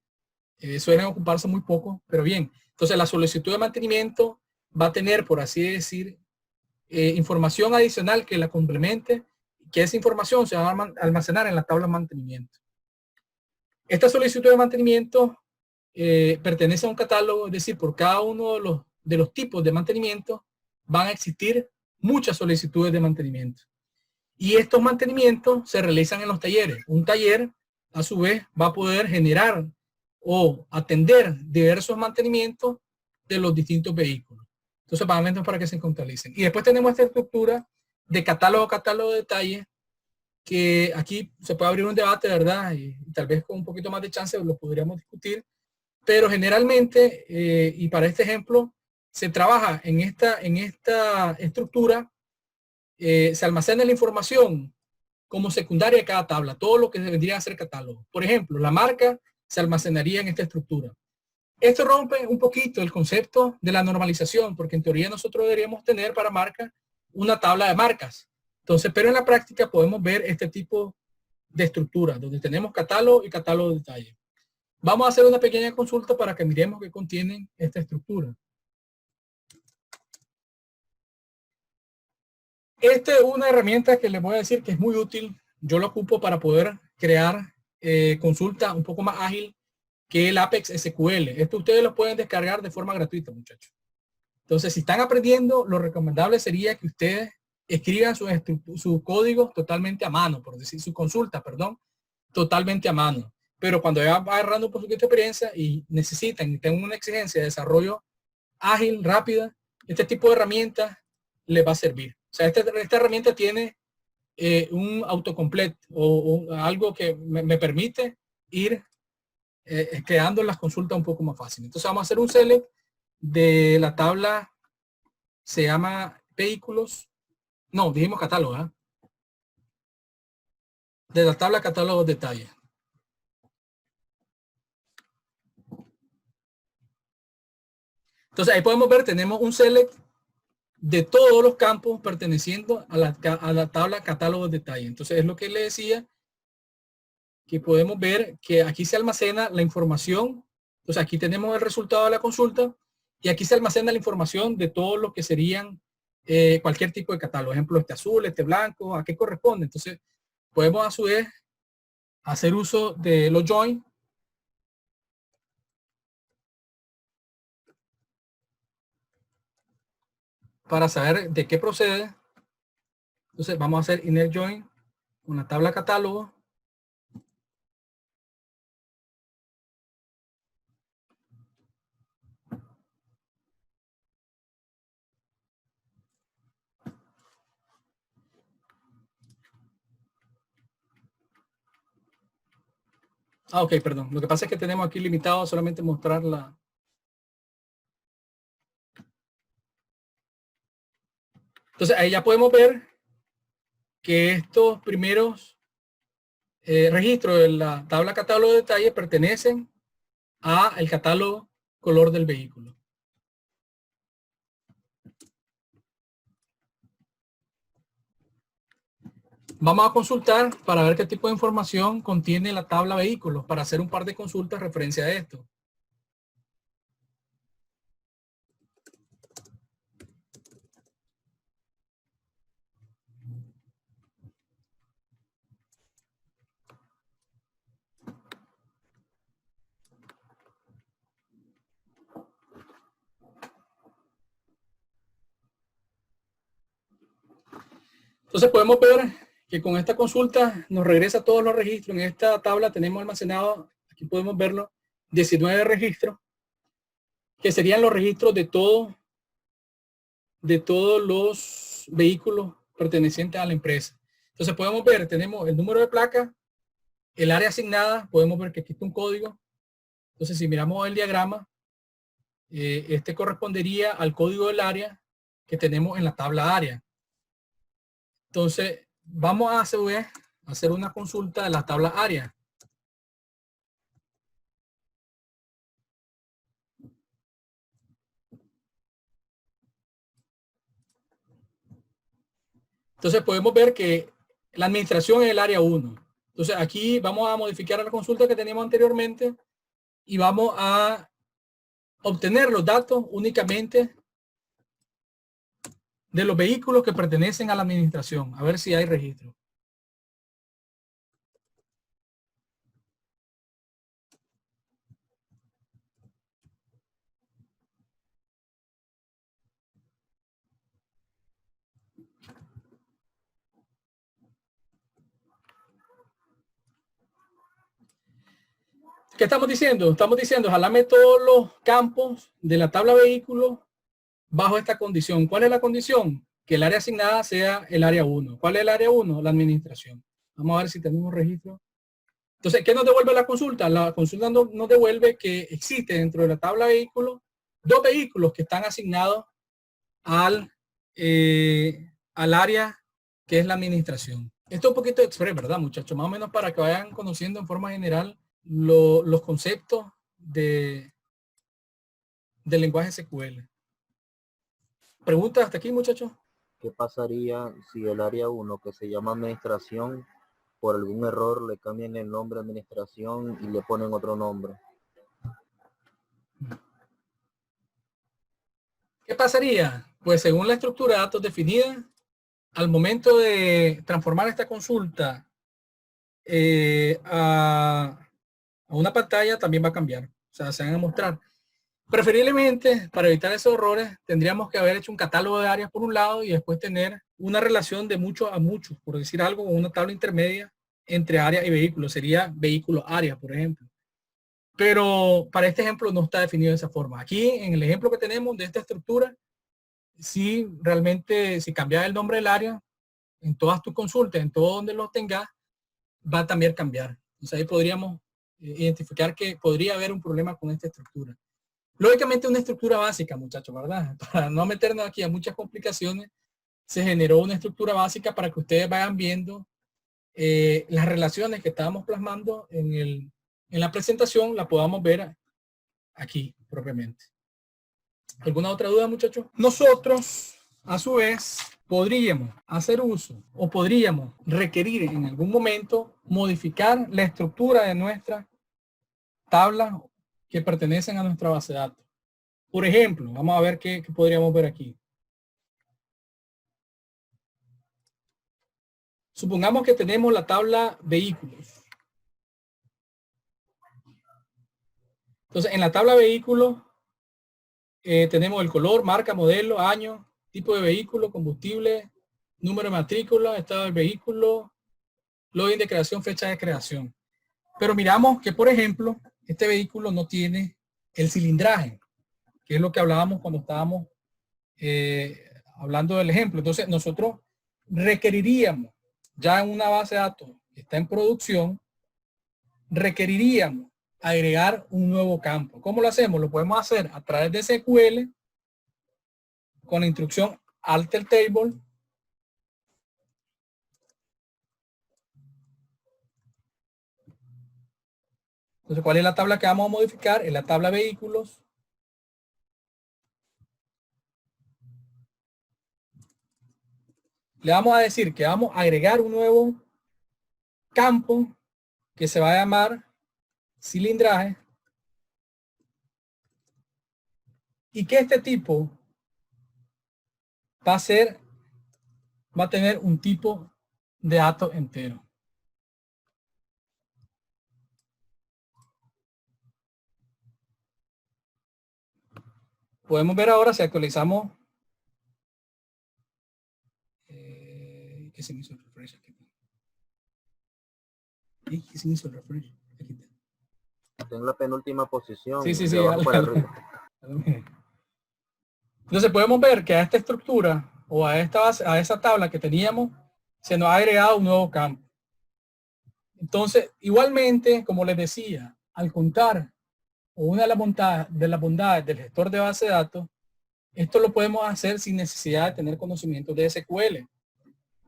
suelen ocuparse muy poco, pero bien. Entonces la solicitud de mantenimiento va a tener, por así decir, información adicional que la complemente, que esa información se va a almacenar en la tabla de mantenimiento. Esta solicitud de mantenimiento pertenece a un catálogo, es decir, por cada uno de los tipos de mantenimiento van a existir muchas solicitudes de mantenimiento. Y estos mantenimientos se realizan en los talleres. Un taller, a su vez, va a poder generar o atender diversos mantenimientos de los distintos vehículos. Entonces, para que se contabilicen. Y después tenemos esta estructura de catálogo de detalle, que aquí se puede abrir un debate, ¿verdad? Y tal vez con un poquito más de chance lo podríamos discutir. Pero generalmente, y para este ejemplo, se trabaja en esta estructura, se almacena la información como secundaria de cada tabla, todo lo que vendría a ser catálogo. Por ejemplo, la marca se almacenaría en esta estructura. Esto rompe un poquito el concepto de la normalización, porque en teoría nosotros deberíamos tener para marca una tabla de marcas. Entonces, pero en la práctica podemos ver este tipo de estructura, donde tenemos catálogo y catálogo de detalle. Vamos a hacer una pequeña consulta para que miremos qué contienen esta estructura. Esta es una herramienta que les voy a decir que es muy útil. Yo lo ocupo para poder crear consulta un poco más ágil que el Apex SQL. Esto ustedes lo pueden descargar de forma gratuita, muchachos. Entonces, si están aprendiendo, lo recomendable sería que ustedes escriban su código totalmente a mano, por decir, su consulta, perdón, totalmente a mano. Pero cuando ya va agarrando un poquito de experiencia y necesitan, tengan una exigencia de desarrollo ágil, rápida, este tipo de herramientas les va a servir. O sea, esta herramienta tiene un autocomplete o algo que me permite ir creando las consultas un poco más fácil. Entonces vamos a hacer un select de la tabla, se llama vehículos, no, dijimos catálogo, ¿eh? De la tabla catálogo detalle. Entonces ahí podemos ver, tenemos un select de todos los campos perteneciendo a la tabla catálogo de detalle. Entonces es lo que le decía, que podemos ver que aquí se almacena la información. Entonces aquí tenemos el resultado de la consulta y aquí se almacena la información de todo lo que serían cualquier tipo de catálogo. Por ejemplo, este azul, este blanco, ¿a qué corresponde? Entonces podemos a su vez hacer uso de los join para saber de qué procede. Entonces vamos a hacer inner join, una tabla catálogo. Ah, ok, perdón. Lo que pasa es que tenemos aquí limitado a solamente mostrar la... Entonces ahí ya podemos ver que estos primeros registros de la tabla catálogo de detalle pertenecen a el catálogo color del vehículo. Vamos a consultar para ver qué tipo de información contiene la tabla vehículos para hacer un par de consultas referencia a esto. Entonces podemos ver que con esta consulta nos regresa todos los registros. En esta tabla tenemos almacenado, aquí podemos verlo, 19 registros, que serían los registros de todos los vehículos pertenecientes a la empresa. Entonces podemos ver, tenemos el número de placa, el área asignada, podemos ver que aquí está un código. Entonces si miramos el diagrama, Este correspondería al código del área que tenemos en la tabla área. Entonces, vamos a hacer una consulta de la tabla área. Entonces podemos ver que la administración es el área 1. Entonces aquí vamos a modificar la consulta que teníamos anteriormente y vamos a obtener los datos únicamente de los vehículos que pertenecen a la administración. A ver si hay registro. ¿Qué estamos diciendo? Estamos diciendo, jalame todos los campos de la tabla vehículo bajo esta condición. ¿Cuál es la condición? Que el área asignada sea el área 1. ¿Cuál es el área 1? La administración. Vamos a ver si tenemos registro. Entonces, ¿qué nos devuelve la consulta? La consulta nos devuelve que existe dentro de la tabla vehículo dos vehículos que están asignados al área que es la administración. Esto es un poquito express, ¿verdad, muchachos? Más o menos para que vayan conociendo en forma general los conceptos del lenguaje SQL. ¿Preguntas hasta aquí, muchachos? ¿Qué pasaría si el área 1, que se llama administración, por algún error le cambian el nombre administración y le ponen otro nombre? ¿Qué pasaría? Pues según la estructura de datos definida, al momento de transformar esta consulta a una pantalla también va a cambiar. O sea, se van a mostrar. Preferiblemente, para evitar esos errores, tendríamos que haber hecho un catálogo de áreas por un lado y después tener una relación de muchos a muchos, por decir algo, con una tabla intermedia entre área y vehículo. Sería vehículo área, por ejemplo. Pero para este ejemplo no está definido de esa forma. Aquí, en el ejemplo que tenemos de esta estructura, si realmente, si cambias el nombre del área, en todas tus consultas, en todo donde lo tengas, va a también cambiar. Entonces ahí podríamos identificar que podría haber un problema con esta estructura. Lógicamente una estructura básica, muchachos, ¿verdad? Para no meternos aquí a muchas complicaciones, se generó una estructura básica para que ustedes vayan viendo las relaciones que estábamos plasmando en la presentación, la podamos ver aquí propiamente. ¿Alguna otra duda, muchachos? Nosotros, a su vez, podríamos hacer uso o podríamos requerir en algún momento modificar la estructura de nuestra tabla que pertenecen a nuestra base de datos. Por ejemplo, vamos a ver qué podríamos ver aquí. Supongamos que tenemos la tabla vehículos. Entonces, en la tabla vehículos tenemos el color, marca, modelo, año, tipo de vehículo, combustible, número de matrícula, estado del vehículo, login de creación, fecha de creación. Pero miramos que, por ejemplo, este vehículo no tiene el cilindraje, que es lo que hablábamos cuando estábamos hablando del ejemplo. Entonces, nosotros requeriríamos, ya en una base de datos que está en producción, requeriríamos agregar un nuevo campo. ¿Cómo lo hacemos? Lo podemos hacer a través de SQL con la instrucción alter table. Entonces, ¿cuál es la tabla que vamos a modificar? Es la tabla vehículos. Le vamos a decir que vamos a agregar un nuevo campo que se va a llamar cilindraje y que este tipo va a tener un tipo de datos entero. Podemos ver ahora si actualizamos que se me hizo el refresh aquí. ¿Qué se me hizo el refresh? Aquí está. Está en la penúltima posición. Sí. De abajo para arriba. Entonces podemos ver que a esta estructura o a esta base, a esa tabla que teníamos, se nos ha agregado un nuevo campo. Entonces, igualmente, como les decía, al contar o una de las bondades del gestor de base de datos, esto lo podemos hacer sin necesidad de tener conocimientos de SQL.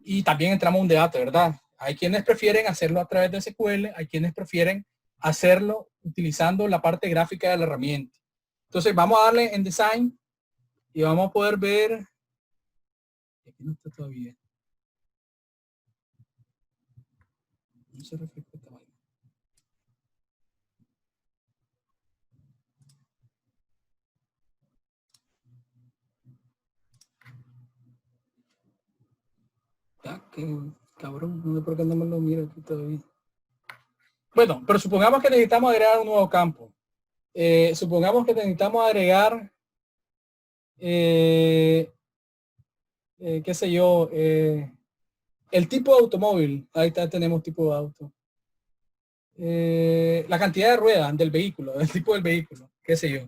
Y también entramos a un debate, ¿verdad? Hay quienes prefieren hacerlo a través de SQL, hay quienes prefieren hacerlo utilizando la parte gráfica de la herramienta. Entonces vamos a darle en Design y vamos a poder ver. Aquí no está todavía. No se refleja esta vaina. Ah, qué cabrón, no sé por qué no me lo miro aquí todavía. Bueno, pero supongamos que necesitamos agregar un nuevo campo. Supongamos que necesitamos agregar, qué sé yo, el tipo de automóvil. Ahí está, tenemos tipo de auto. La cantidad de ruedas del vehículo, el tipo del vehículo, qué sé yo.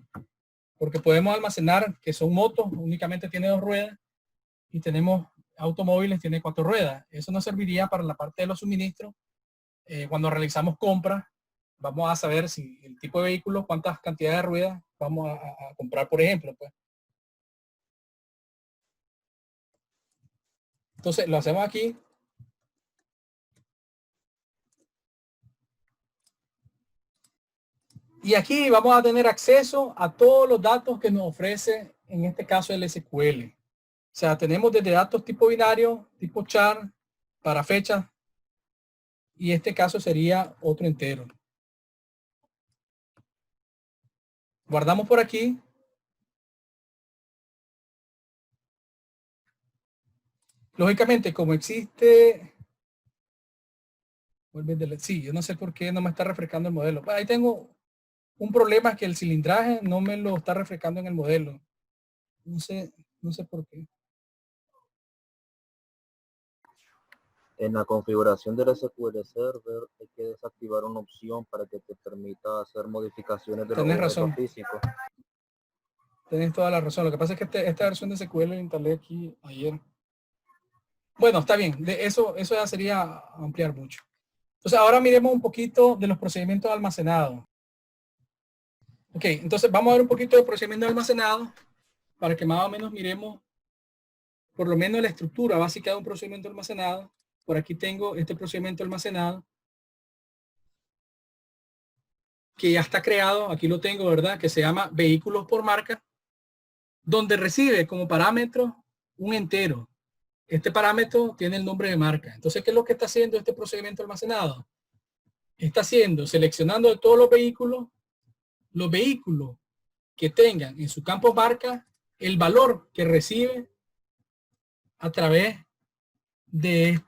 Porque podemos almacenar que son motos, únicamente tiene 2 ruedas, y tenemos automóviles, tiene 4 ruedas. Eso nos serviría para la parte de los suministros. Cuando realizamos compras, vamos a saber si el tipo de vehículo, cuántas cantidades de ruedas vamos a comprar, por ejemplo. Pues. Entonces, lo hacemos aquí. Y aquí vamos a tener acceso a todos los datos que nos ofrece, en este caso, el SQL. O sea, tenemos desde datos tipo binario, tipo char, para fechas, y este caso sería otro entero. Guardamos por aquí. Lógicamente, como existe... Sí, yo no sé por qué no me está refrescando el modelo. Ahí tengo un problema, que el cilindraje no me lo está refrescando en el modelo. No sé por qué. En la configuración del SQL Server hay que desactivar una opción para que te permita hacer modificaciones de los Tenés objetos razón. físicos. Tenés toda la razón. Lo que pasa es que esta versión de SQL la instalé aquí ayer. Bueno, está bien. Eso ya sería ampliar mucho. Entonces ahora miremos un poquito de los procedimientos almacenados. Ok, entonces vamos a ver un poquito de procedimiento almacenado para que más o menos miremos por lo menos la estructura básica de un procedimiento almacenado. Por aquí tengo este procedimiento almacenado que ya está creado. Aquí lo tengo, ¿verdad? Que se llama vehículos por marca, donde recibe como parámetro un entero. Este parámetro tiene el nombre de marca. Entonces, ¿qué es lo que está haciendo este procedimiento almacenado? Está haciendo, seleccionando de todos los vehículos que tengan en su campo marca el valor que recibe a través de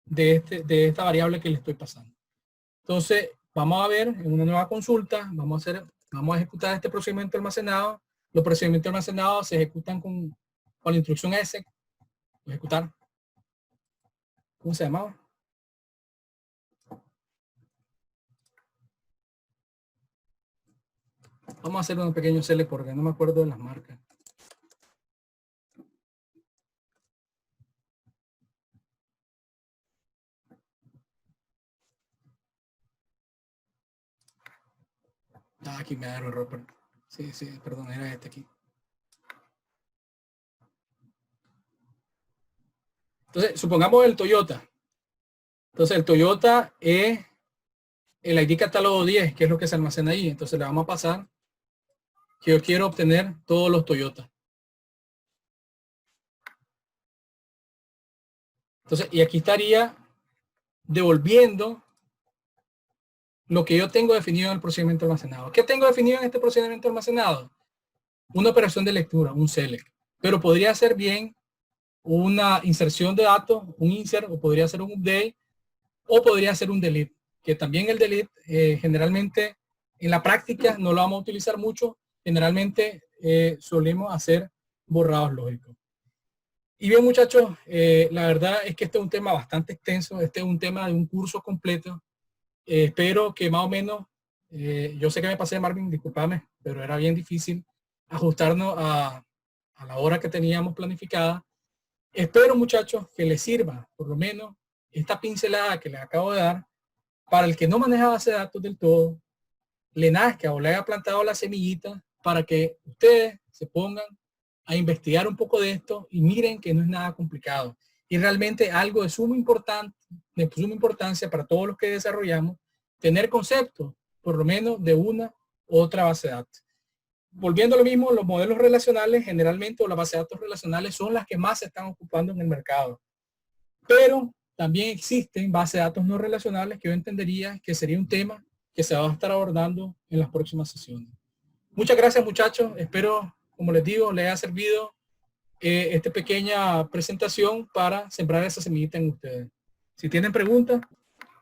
esta variable que le estoy pasando. Entonces, vamos a ver en una nueva consulta, vamos a ejecutar este procedimiento almacenado. Los procedimientos almacenados se ejecutan con la instrucción S. Ejecutar. ¿Cómo se llamaba? Vamos a hacer un pequeño select porque no me acuerdo de las marcas. Aquí me da error. Sí, perdón, era este aquí. Entonces, supongamos el Toyota. Entonces, el Toyota es el ID catálogo 10, que es lo que se almacena ahí. Entonces, le vamos a pasar que yo quiero obtener todos los Toyota. Entonces, y aquí estaría devolviendo lo que yo tengo definido en el procedimiento almacenado. ¿Qué tengo definido en este procedimiento almacenado? Una operación de lectura, un select. Pero podría ser bien una inserción de datos, un insert, o podría ser un update, o podría ser un delete. Que también el delete, generalmente, en la práctica no lo vamos a utilizar mucho. Generalmente solemos hacer borrados lógicos. Y bien, muchachos, la verdad es que este es un tema bastante extenso. Este es un tema de un curso completo. Espero que más o menos, yo sé que me pasé de Marvin, discúlpame, pero era bien difícil ajustarnos a la hora que teníamos planificada. Espero, muchachos, que les sirva por lo menos esta pincelada que les acabo de dar para el que no maneja base de datos del todo, le nazca o le haya plantado la semillita para que ustedes se pongan a investigar un poco de esto y miren que no es nada complicado. Y realmente algo de suma importancia para todos los que desarrollamos, tener conceptos, por lo menos de una u otra base de datos. Volviendo a lo mismo, los modelos relacionales generalmente, o las bases de datos relacionales, son las que más se están ocupando en el mercado. Pero también existen bases de datos no relacionales que yo entendería que sería un tema que se va a estar abordando en las próximas sesiones. Muchas gracias, muchachos. Espero, como les digo, les haya servido esta pequeña presentación para sembrar esa semillita en ustedes. Si tienen preguntas.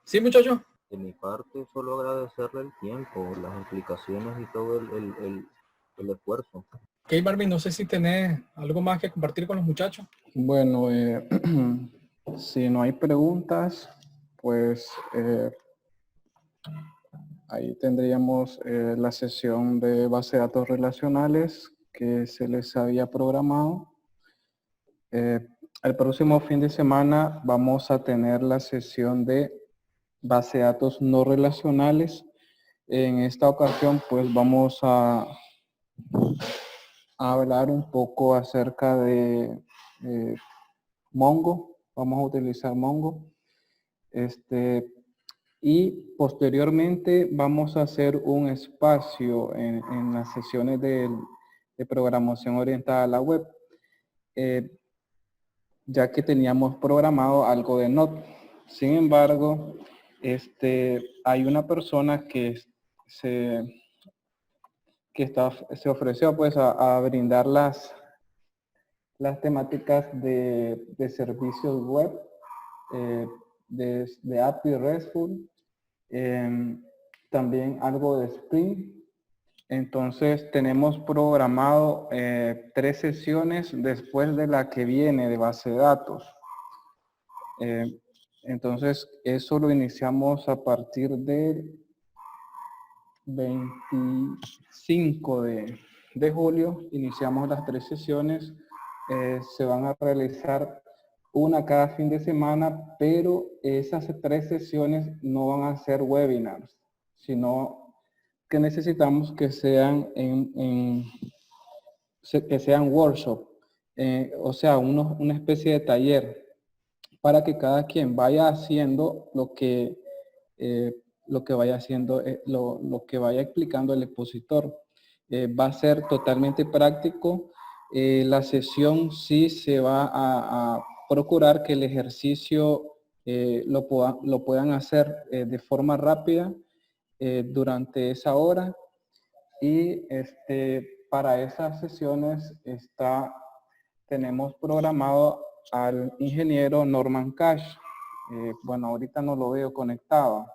Sí, muchachos. De mi parte, solo agradecerle el tiempo, las explicaciones y todo el esfuerzo. Ok, Marvin, no sé si tenés algo más que compartir con los muchachos. Bueno, si no hay preguntas, pues ahí tendríamos la sesión de base de datos relacionales que se les había programado. El próximo fin de semana vamos a tener la sesión de base de datos no relacionales. En esta ocasión, pues vamos a hablar un poco acerca de Mongo. Vamos a utilizar Mongo. Y posteriormente vamos a hacer un espacio en las sesiones de programación orientada a la web, ya que teníamos programado algo de Node. Sin embargo, hay una persona que se ofreció pues a brindar las temáticas de servicios web, de API RESTful, también algo de Spring. Entonces tenemos programado 3 sesiones después de la que viene de base de datos. Entonces eso lo iniciamos a partir del 25 de julio. Iniciamos las 3 sesiones. Se van a realizar una cada fin de semana, pero esas 3 sesiones no van a ser webinars, sino que necesitamos que sean que sean workshop, o sea, una especie de taller, para que cada quien vaya haciendo lo que vaya haciendo, lo que vaya explicando el expositor. Va a ser totalmente práctico. La sesión sí se va a procurar que el ejercicio lo puedan hacer de forma rápida durante esa hora, y para esas sesiones tenemos programado al ingeniero Norman Cash. Bueno, ahorita no lo veo conectado,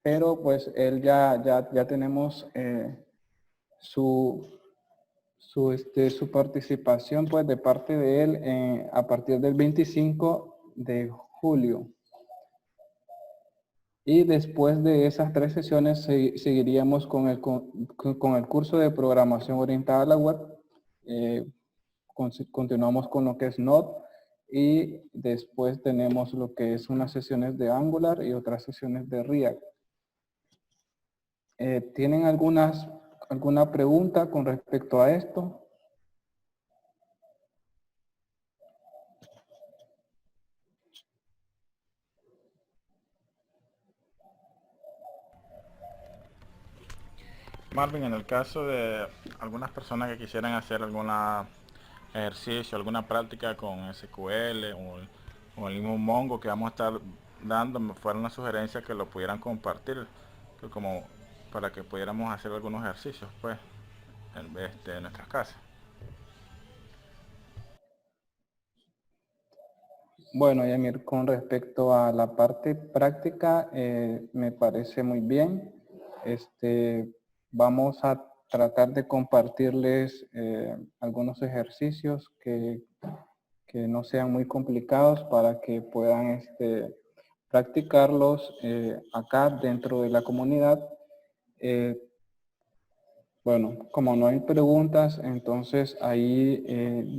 pero pues él ya tenemos su participación pues de parte de él a partir del 25 de julio. Y después de esas 3 sesiones seguiríamos con el curso de programación orientada a la web. Continuamos con lo que es Node, y después tenemos lo que es unas sesiones de Angular y otras sesiones de React. ¿Tienen alguna pregunta con respecto a esto? Marvin, en el caso de algunas personas que quisieran hacer algún ejercicio, alguna práctica con SQL o el mismo Mongo que vamos a estar dando, me fuera una sugerencia que lo pudieran compartir, que como para que pudiéramos hacer algunos ejercicios pues en nuestras casas. Bueno, Yamir, con respecto a la parte práctica, me parece muy bien. Vamos a tratar de compartirles algunos ejercicios que no sean muy complicados para que puedan practicarlos acá dentro de la comunidad. Bueno, como no hay preguntas, entonces ahí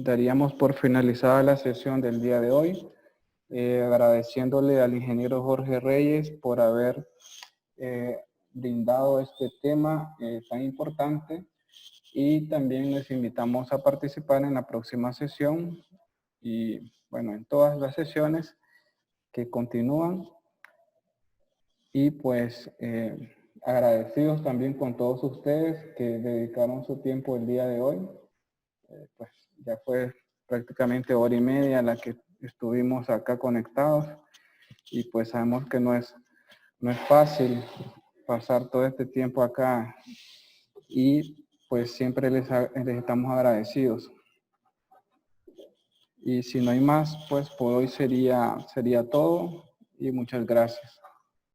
daríamos por finalizada la sesión del día de hoy. agradeciéndole al ingeniero Jorge Reyes por haber brindado este tema tan importante, y también les invitamos a participar en la próxima sesión y bueno, en todas las sesiones que continúan, y pues agradecidos también con todos ustedes que dedicaron su tiempo el día de hoy. Pues ya fue prácticamente hora y media la que estuvimos acá conectados, y pues sabemos que no es fácil pasar todo este tiempo acá, y pues siempre les estamos agradecidos. Y si no hay más, pues por hoy sería todo, y muchas gracias.